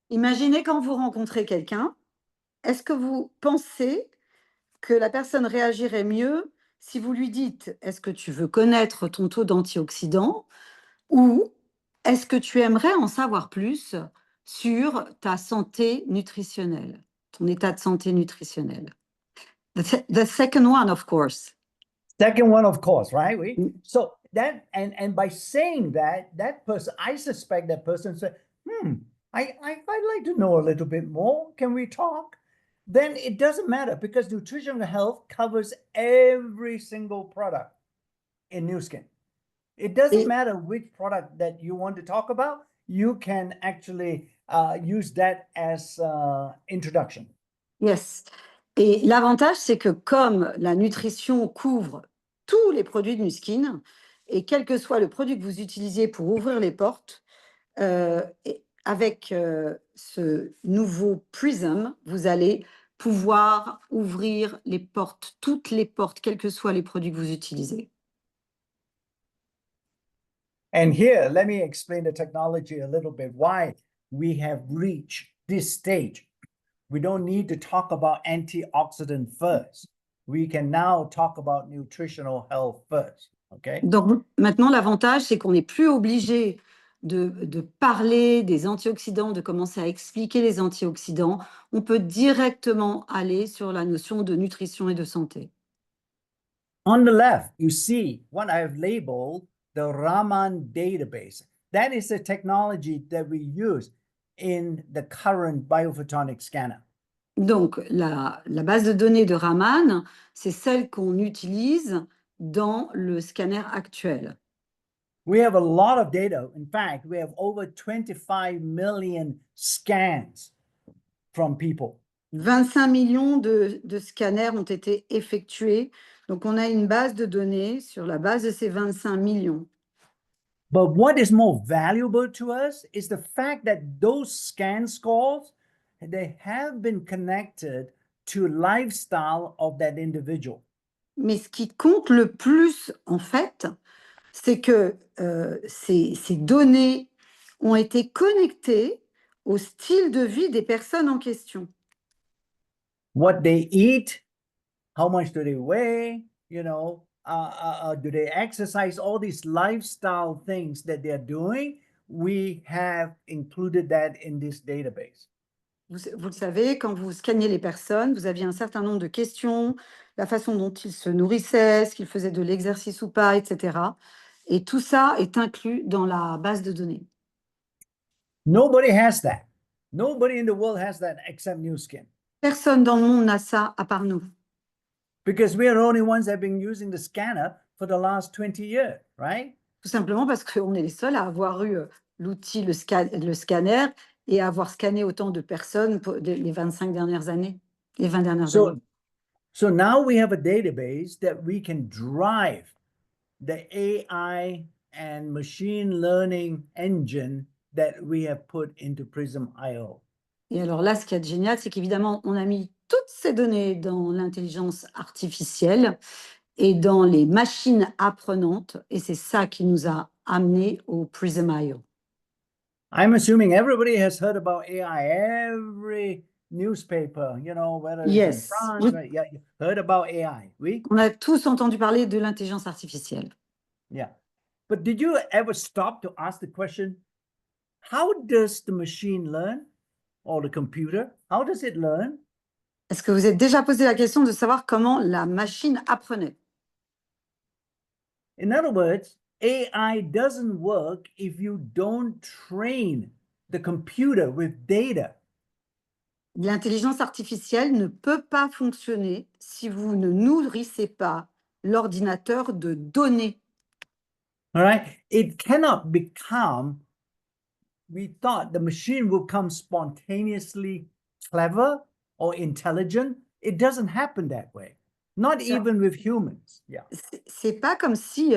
Imaginez quand vous rencontrez quelqu'un, est-ce que vous pensez que la personne réagirait mieux si vous lui dites « Est-ce que tu veux connaître ton taux d'antioxydants » ou « Est-ce que tu aimerais en savoir plus sur ta santé nutritionnelle, ton état de santé nutritionnel ?» The second one, of course. Second one, of course, right? Mm. So that, and by saying that person, I suspect that person said, I'd like to know a little bit more. Can we talk? Then it doesn't matter because nutritional health covers every single product in Nu Skin. It doesn't matter which product that you want to talk about. You can actually use that as introduction. Yes. Et l'avantage, c'est que comme la nutrition couvre tous les produits de Nu Skin, et quel que soit le produit que vous utilisiez pour ouvrir les portes, avec ce nouveau Prism, vous allez pouvoir ouvrir les portes, toutes les portes, quels que soient les produits que vous utilisez. And here, let me explain the technology a little bit, why we have reached this stage. We don't need to talk about antioxidant first. We can now talk about nutritional health first, okay? Donc maintenant, l'avantage, c'est qu'on n'est plus obligé de parler des antioxydants, de commencer à expliquer les antioxydants. On peut directement aller sur la notion de nutrition et de santé. On the left, you see what I've labeled the Raman database. That is the technology that we use in the current biophotonic scanner. Donc, la base de données de Raman, c'est celle qu'on utilise dans le scanner actuel. We have a lot of data. In fact, we have over 25 million scans from people. 25 millions de scanners ont été effectués. Donc, on a une base de données sur la base de ces 25 millions. But what is more valuable to us is the fact that those scan scores, they have been connected to lifestyle of that individual. Mais ce qui compte le plus, en fait, c'est que ces données ont été connectées au style de vie des personnes en question. What they eat, how much do they weigh, do they exercise, all these lifestyle things that they're doing, we have included that in this database. Vous le savez, quand vous scanniez les personnes, vous aviez un certain nombre de questions, la façon dont ils se nourrissaient, est-ce qu'ils faisaient de l'exercice ou pas, etc. Et tout ça est inclus dans la base de données. Nobody has that. Nobody in the world has that except Nu Skin. Personne dans le monde n'a ça à part nous. Because we are the only ones that have been using the scanner for the last 20 years, right? Tout simplement parce qu'on est les seuls à avoir eu l'outil, le scanner, et à avoir scanné autant de personnes pour les 25 dernières années, les 20 dernières années. So now we have a database that we can drive the AI and machine learning engine that we have put into Prism.io. Et alors là, ce qui est génial, c'est qu'évidemment, on a mis toutes ces données dans l'intelligence artificielle et dans les machines apprenantes, et c'est ça qui nous a amené au Prism.io. I'm assuming everybody has heard about AI. Every newspaper, whether it's in Yes. France, right? Yeah, you heard about AI. Oui? On a tous entendu parler de l'intelligence artificielle. Yeah. But did you ever stop to ask the question, how does the machine learn or the computer? How does it learn? Est-ce que vous êtes déjà posé la question de savoir comment la machine apprenait? In other words, AI doesn't work if you don't train the computer with data. L'intelligence artificielle ne peut pas fonctionner si vous ne nourrissez pas l'ordinateur de données. All right. It cannot become, we thought the machine will come spontaneously clever or intelligent. It doesn't happen that way. Not Ça- even with humans. Yeah. C'est pas comme si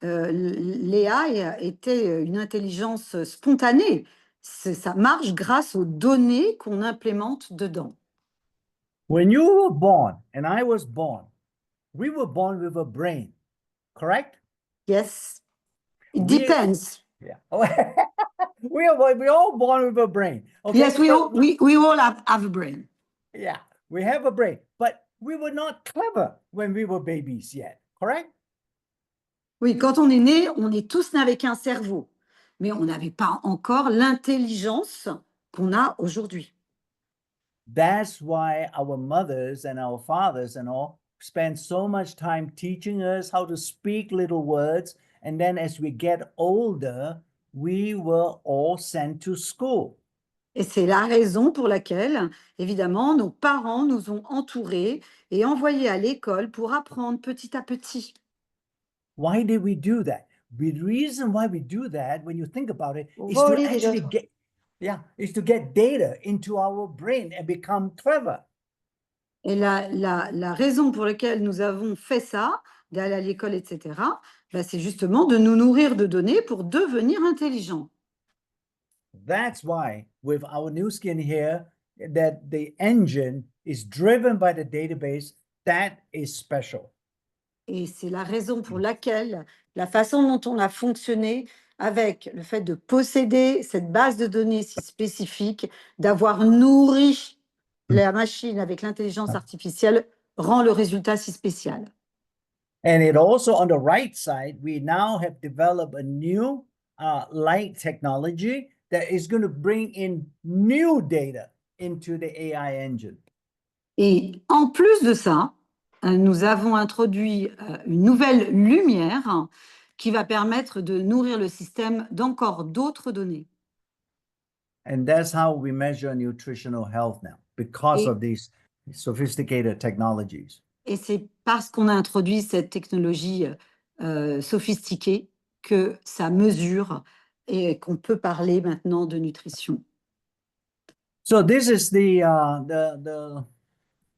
l'AI était une intelligence spontanée. Ça marche grâce aux données qu'on implémente dedans. When you were born and I was born, we were born with a brain, correct? Yes, it We- depends. Yeah. We're all born with a brain. Okay. Yes, we So- all have a brain. Yeah, we have a brain, but we were not clever when we were babies yet, correct? Oui, quand on est né, on est tous nés avec un cerveau, mais on n'avait pas encore l'intelligence qu'on a aujourd'hui. That's why our mothers and our fathers and all spend so much time teaching us how to speak little words. And then as we get older, we were all sent to school. Et c'est la raison pour laquelle, évidemment, nos parents nous ont entourés et envoyés à l'école pour apprendre petit à petit. Why did we do that? The reason why we do that, when you think about it, is to Voler des actually autres. is to get data into our brain and become clever. Et la raison pour laquelle nous avons fait ça, d'aller à l'école, etc., ben, c'est justement de nous nourrir de données pour devenir intelligents. That's why with our new skin here, that the engine is driven by the database, that is special. Et c'est la raison pour laquelle la façon dont on a fonctionné avec le fait de posséder cette base de données si spécifique, d'avoir nourri la machine avec l'intelligence artificielle, rend le résultat si spécial. And it also on the right side, we now have developed a new light technology that is going to bring in new data into the AI engine. Et en plus de ça, nous avons introduit une nouvelle lumière qui va permettre de nourrir le système d'encore d'autres données. And that's how we measure nutritional health now because Et- of these sophisticated technologies. Et c'est parce qu'on a introduit cette technologie sophistiquée que ça mesure et qu'on peut parler maintenant de nutrition. So this is the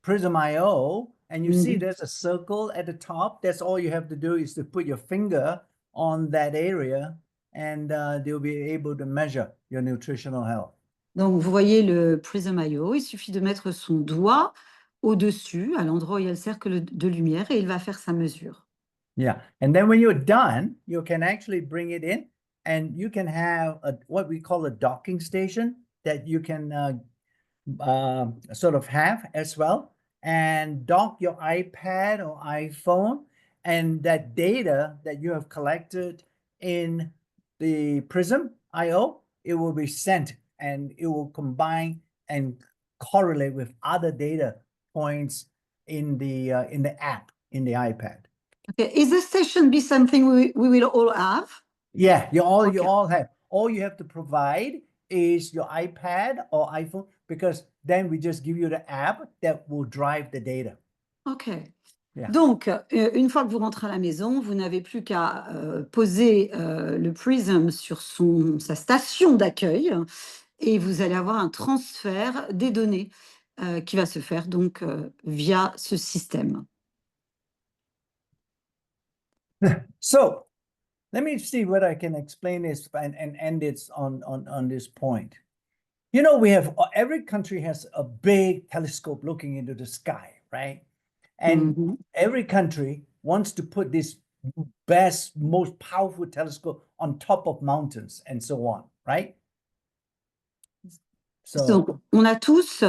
Prism.io, and you see Mhm. there's a circle at the top. That's all you have to do is to put your finger on that area, and they'll be able to measure your nutritional health. Donc, vous voyez le Prism.io, il suffit de mettre son doigt au-dessus, à l'endroit où il y a le cercle de lumière, et il va faire sa mesure. Yeah, and then when you're done, you can actually bring it in, and you can have what we call a docking station that you can sort of have as well, and dock your iPad or iPhone, and that data that you have collected in the Prism.io, it will be sent and it will combine and correlate with other data points in the app in the iPad. Okay. Is this station be something we will all have? Yeah, you Okay. all have. All you have to provide is your iPad or iPhone, because then we just give you the app that will drive the data. Ok. Yeah. Donc, une fois que vous rentrez à la maison, vous n'avez plus qu'à poser le Prism sur sa station d'accueil et vous allez avoir un transfert des données. qui va se faire donc via ce système. So let me see what I can explain this and end it on this point. You know, we have every country has a big telescope looking into the sky, right? And Mhm. every country wants to put this best, most powerful telescope on top of mountains and so on, right? Donc, So on a tous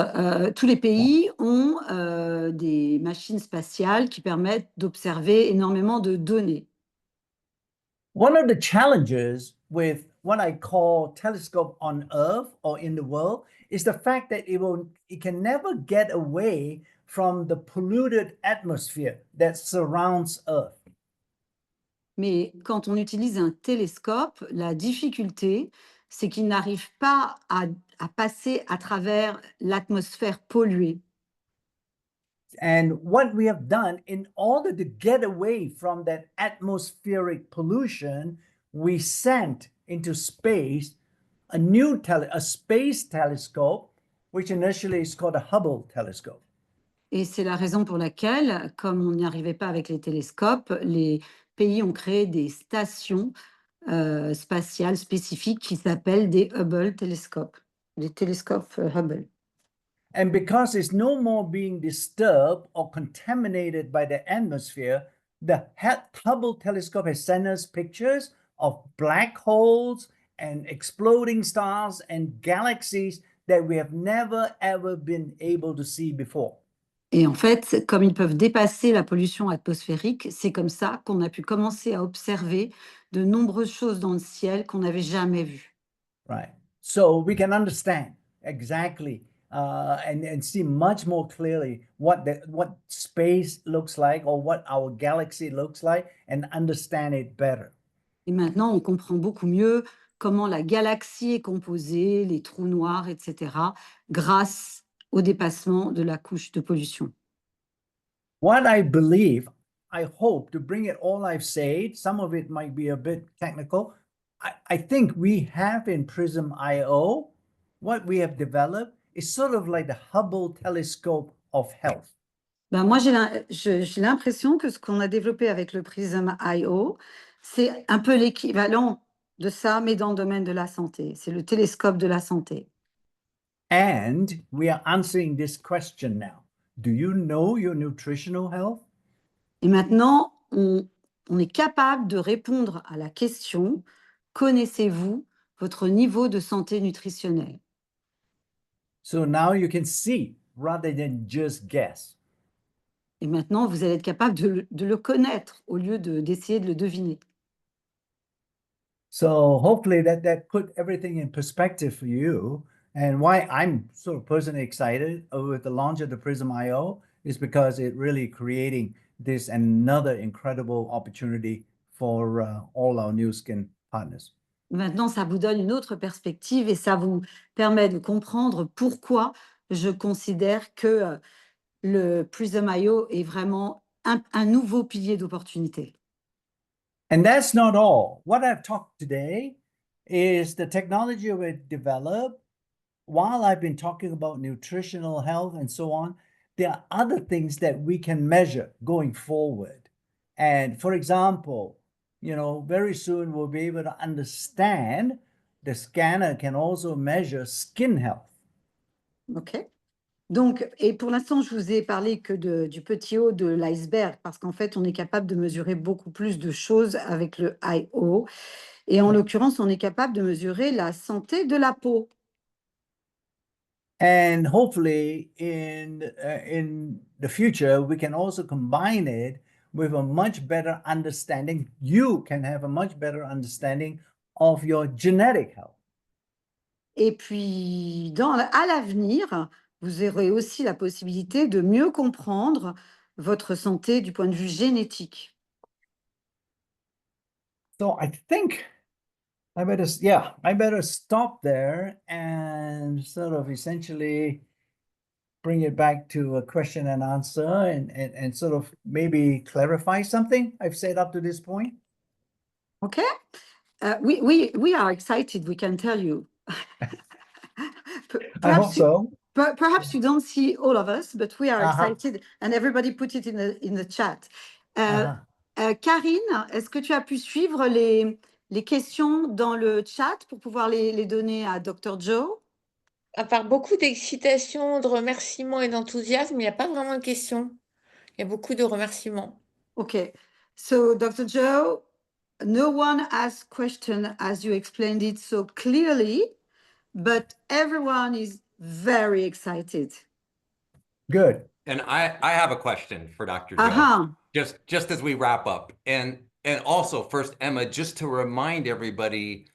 les pays ont des machines spatiales qui permettent d'observer énormément de données. one of the challenges with what I call telescope on Earth or in the world is the fact that it can never get away from the polluted atmosphere that surrounds Earth. Mais quand on utilise un télescope, la difficulté, c'est qu'il n'arrive pas à passer à travers l'atmosphère polluée. And what we have done in order to get away from that atmospheric pollution, we sent into space a space telescope, which initially is called a Hubble telescope. Et c'est la raison pour laquelle, comme on n'y arrivait pas avec les télescopes, les pays ont créé des stations spatiales spécifiques qui s'appellent des Hubble télescopes, des télescopes Hubble. And because it's no more being disturbed or contaminated by the atmosphere, the Hubble telescope has sent us pictures of black holes and exploding stars and galaxies that we have never ever been able to see before. Et en fait, comme ils peuvent dépasser la pollution atmosphérique, c'est comme ça qu'on a pu commencer à observer de nombreuses choses dans le ciel qu'on n'avait jamais vues. Right. So we can understand exactly and see much more clearly what space looks like or what our galaxy looks like and understand it better. Et maintenant, on comprend beaucoup mieux comment la galaxie est composée, les trous noirs, etc., grâce au dépassement de la couche de pollution. What I believe, I hope to bring it all I've said, some of it might be a bit technical. I think we have in Prism IO, what we have developed is sort of like the Hubble telescope of health. Ben moi, j'ai l'impression que ce qu'on a développé avec le Prism IO, c'est un peu l'équivalent de ça, mais dans le domaine de la santé. C'est le télescope de la santé. And we are answering this question now. Do you know your nutritional health? Et maintenant, on est capable de répondre à la question, connaissez-vous votre niveau de santé nutritionnelle? So now you can see rather than just guess. Et maintenant, vous allez être capable de le connaître au lieu d'essayer de le deviner. So hopefully that put everything in perspective for you. And why I'm sort of personally excited with the launch of the Prism IO is because it really creating this another incredible opportunity for all our new skin partners. Maintenant, ça vous donne une autre perspective et ça vous permet de comprendre pourquoi je considère que le Prism IO est vraiment un nouveau pilier d'opportunité. And that's not all. What I've talked today is the technology we developed. While I've been talking about nutritional health and so on, there are other things that we can measure going forward. And for example, you know, very soon we'll be able to understand the scanner can also measure skin health. OK. Donc, et pour l'instant, je vous ai parlé que du petit haut de l'iceberg, parce qu'en fait, on est capable de mesurer beaucoup plus de choses avec le IO. Et en l'occurrence, on est capable de mesurer la santé de la peau. And hopefully in the future, we can also combine it with a much better understanding. You can have a much better understanding of your genetic health. Et puis, à l'avenir, vous aurez aussi la possibilité de mieux comprendre votre santé du point de vue génétique. So I think I better stop there and sort of essentially bring it back to a question and answer and sort of maybe clarify something I've said up to this point. OK? We are excited, we can tell you. I hope Perhaps so. Perhaps you don't see all of us, but we are Uh-huh. excited, and everybody put it in the chat. Uh-huh. Karine, est-ce que tu as pu suivre les questions dans le chat pour pouvoir les donner à Dr. Joe? À part beaucoup d'excitation, de remerciements et d'enthousiasme, il n'y a pas vraiment de questions. Il y a beaucoup de remerciements. Okay, so Dr. Joe, no one asked question as you explained it so clearly, but everyone is very excited. Good. And I have a question for Dr. Joe, Uh-huh. just as we wrap up. And also first, Emma, just to remind everybody,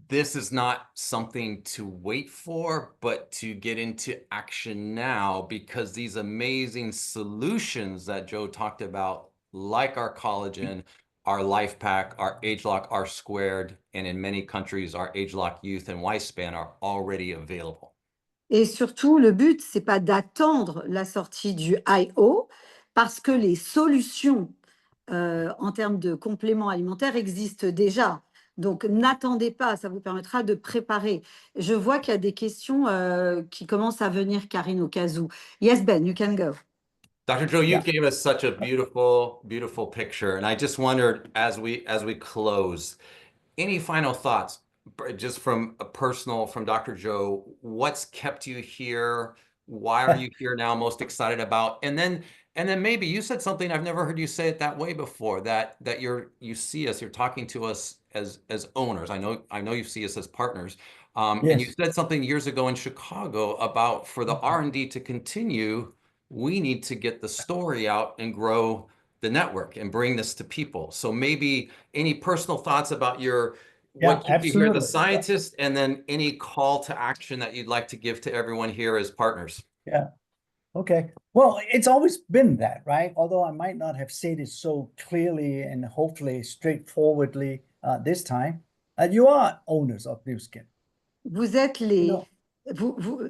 this is not something to wait for, but to get into action now, because these amazing solutions that Joe talked about, like our collagen, our Life Pack, our ageLOC, our Squared, and in many countries, our ageLOC Youth and Lifespan are already available. Et surtout, le but, c'est pas d'attendre la sortie du I.O. parce que les solutions en termes de compléments alimentaires existent déjà. Donc, n'attendez pas, ça vous permettra de préparer. Je vois qu'il y a des questions qui commencent à venir, Karine, au cas où. Yes, Ben, you can go. Dr. Joe, you Yeah. gave us such a beautiful, beautiful picture. And I just wondered, as we close, any final thoughts, just from a personal, from Dr. Joe, what's kept you here? Why are you here now, most excited about? And then maybe you said something, I've never heard you say it that way before, that you see us, you're talking to us as owners. I know you see us as partners. And you Yes. said something years ago in Chicago about, for the R&D to continue, we need to get the story out and grow the network and bring this to people. So maybe any personal thoughts about what keeps you here, the absolutely. scientist, and then any call to action that you'd like to give to everyone here as partners. Yeah. Okay. Well, it's always been that, right? Although I might not have said it so clearly and hopefully straightforwardly this time, you are owners of Nu Skin. Vous êtes You know,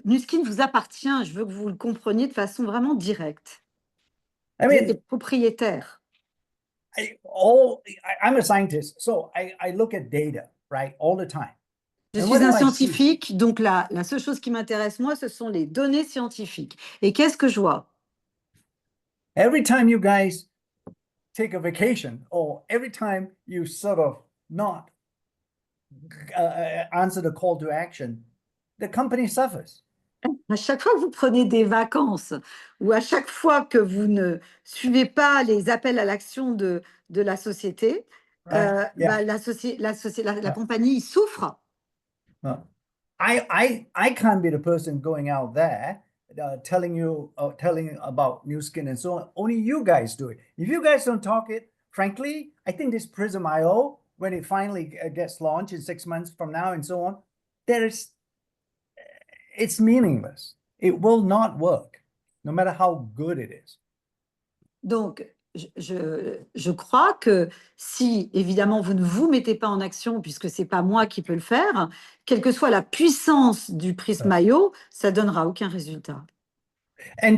Nuskin vous appartient, je veux que vous le compreniez de façon vraiment directe. I Vous êtes les mean, propriétaires. I'm a scientist, so I look at data, right, all the time. Je And suis what do un I see? scientifique, donc la seule chose qui m'intéresse, moi, ce sont les données scientifiques. Et qu'est-ce que je vois? Every time you guys take a vacation, or every time you sort of not answer the call to action, the company suffers. À chaque fois que vous prenez des vacances ou à chaque fois que vous ne suivez pas les appels à l'action de la société, Right? Yeah. la compagnie souffre. I can't be the person going out there telling about Nu Skin and so on. Only you guys do it. If you guys don't talk it, frankly, I think this Prism IO, when it finally gets launched in 6 months from now and so on, it's meaningless. It will not work, no matter how good it is. Donc, je crois que si, évidemment, vous ne vous mettez pas en action, puisque ce n'est pas moi qui peux le faire, quelle que soit la puissance du prisme IO, ça ne donnera aucun résultat. And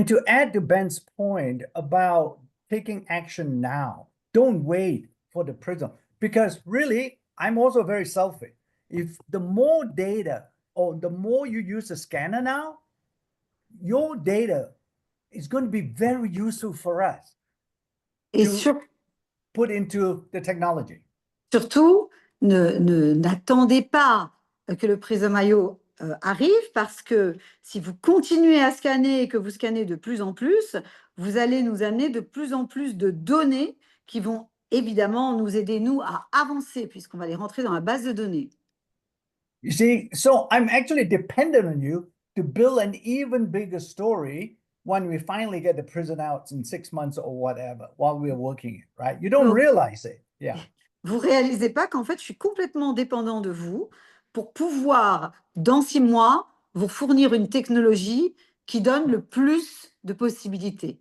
to add to Ben's point about taking action now, don't wait for the prism, because really, I'm also very selfish. If the more data or the more you use the scanner now, your data is going to be very useful for us Et to put into the technology. surtout, n'attendez pas que le prisme IO arrive, parce que si vous continuez à scanner et que vous scannez de plus en plus, vous allez nous amener de plus en plus de données qui vont évidemment nous aider, nous, à avancer, puisqu'on va les rentrer dans la base de données. You see, so I'm actually dependent on you to build an even bigger story when we finally get the prison out in 6 months or whatever, while we're working it, right? You don't Donc, realize it. Yeah. Vous réalisez pas qu'en fait, je suis complètement dépendant de vous pour pouvoir, dans 6 mois, vous fournir une technologie qui donne le plus de possibilités.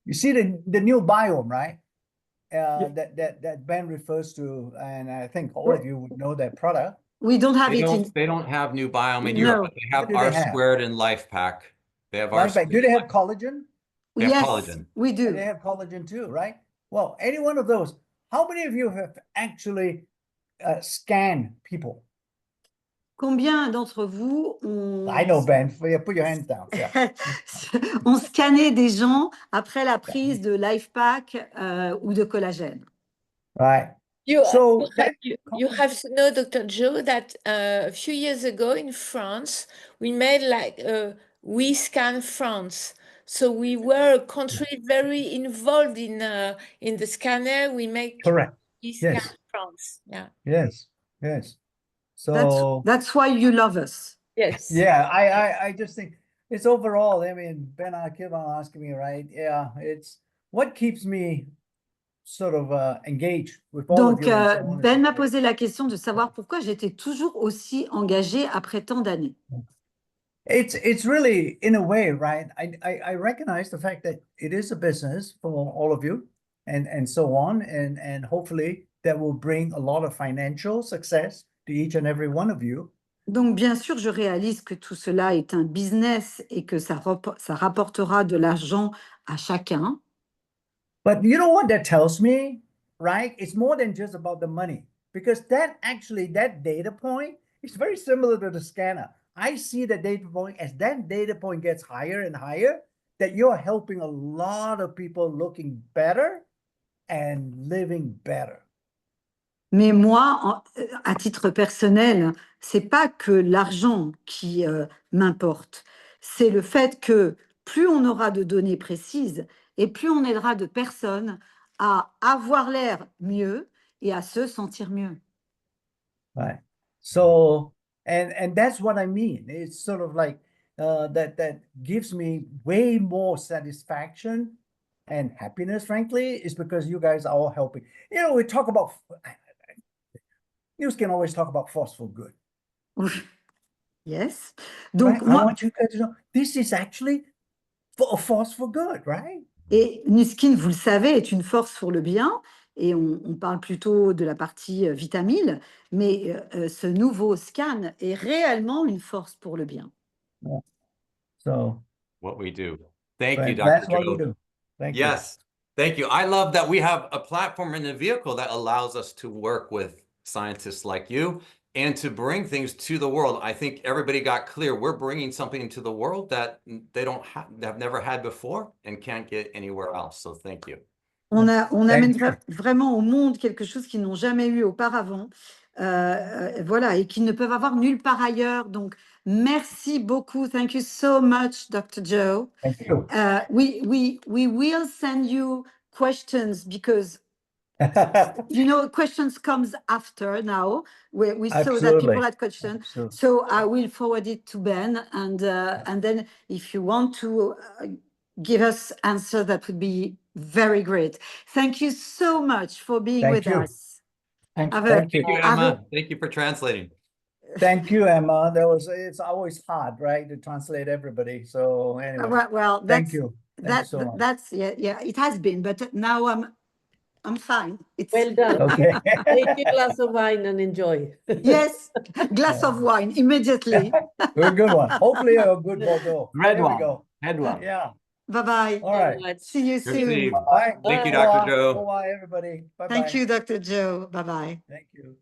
You see the new biome, right? That Ben refers to, and I think all of you would know that product. We don't have it in. They don't have new biome in No. Europe, but they have What do R they have? Squared and Life Pack. They have R Right? Squared. Do they have collagen? They have Yes, collagen. we do. They have collagen too, right? Well, any one of those. How many of you have actually scanned people? Combien d'entre vous ont, I know, Ben. Put your hands down. Yeah. ont scanné des gens après la prise de LifePack ou de collagène? Right. You, So you, that you have to know, Dr. Joe, that a few years ago in France, we made like We Scan France. So we were a country very involved in the scanner. We make correct. We Scan Yes. France. Yeah. Yes. Yes. That's, So that's why you love us. Yes. yeah, I just think it's overall. I mean, Ben, I keep on asking me, right? Yeah, it's what keeps me sort of engaged with all of Donc, you and so on and Ben so m'a forth. posé la question de savoir pourquoi j'étais toujours aussi engagée après tant d'années. It's really in a way, right? I recognize the fact that it is a business for all of you and so on, and hopefully that will bring a lot of financial success to each and every one of you. Donc, bien sûr, je réalise que tout cela est un business et que ça rapportera de l'argent à chacun. But you know what that tells me, right? It's more than just about the money, because that data point is very similar to the scanner. I see the data point as that data point gets higher and higher, that you're helping a lot of people looking better and living better. Mais moi, à titre personnel, c'est pas que l'argent qui m'importe, c'est le fait que plus on aura de données précises et plus on aidera de personnes à avoir l'air mieux et à se sentir mieux. Right. So, and that's what I mean. It's sort of like that gives me way more satisfaction and happiness, frankly, is because you guys are all helping. You know, we talk about news can always talk about forceful good. Yes. Right? Donc, I moi, want you guys to know this is actually for a force for good, right? et Nuskin, vous le savez, est une force pour le bien, et on parle plutôt de la partie vitamine, mais ce nouveau scan est réellement une force pour le bien. Yeah. So What we do. Thank you, but Dr. that's what we Joe. do. Thank you. Yes. Thank you. I love that we have a platform in the vehicle that allows us to work with scientists like you and to bring things to the world. I think everybody got clear. We're bringing something into the world that they have never had before and can't get anywhere else. So thank you. On amène Thank you. vraiment au monde quelque chose qu'ils n'ont jamais eu auparavant, voilà, et qu'ils ne peuvent avoir nulle part ailleurs. Donc, merci beaucoup. Thank you so much, Dr. Joe. Thank you. We will send you questions because questions comes after now. We saw that people had questions. Absolutely. So I will forward it to Ben, and then if you want to give us answer, that would be very great. Thank you so much for being Thank with you. us. Thank Have you. a- Thank you, Emma. Thank you for translating. Thank you, Emma. It's always hard, right, to translate everybody. So anyway, well, thank you. Thank you so much. That's yeah, it has been, but now I'm fine. It's Well done. Okay. Take a glass of wine and enjoy. yes, glass of wine immediately. A good one. Hopefully a good Bordeaux. Red There we one. go. Red one. Yeah. Bye-bye. All right. See you Good soon. Steve. Bye. Thank you, Au revoir. Dr. Joe. Au revoir, everybody. Bye-bye. Thank you, Dr. Joe. Bye-bye. Thank you.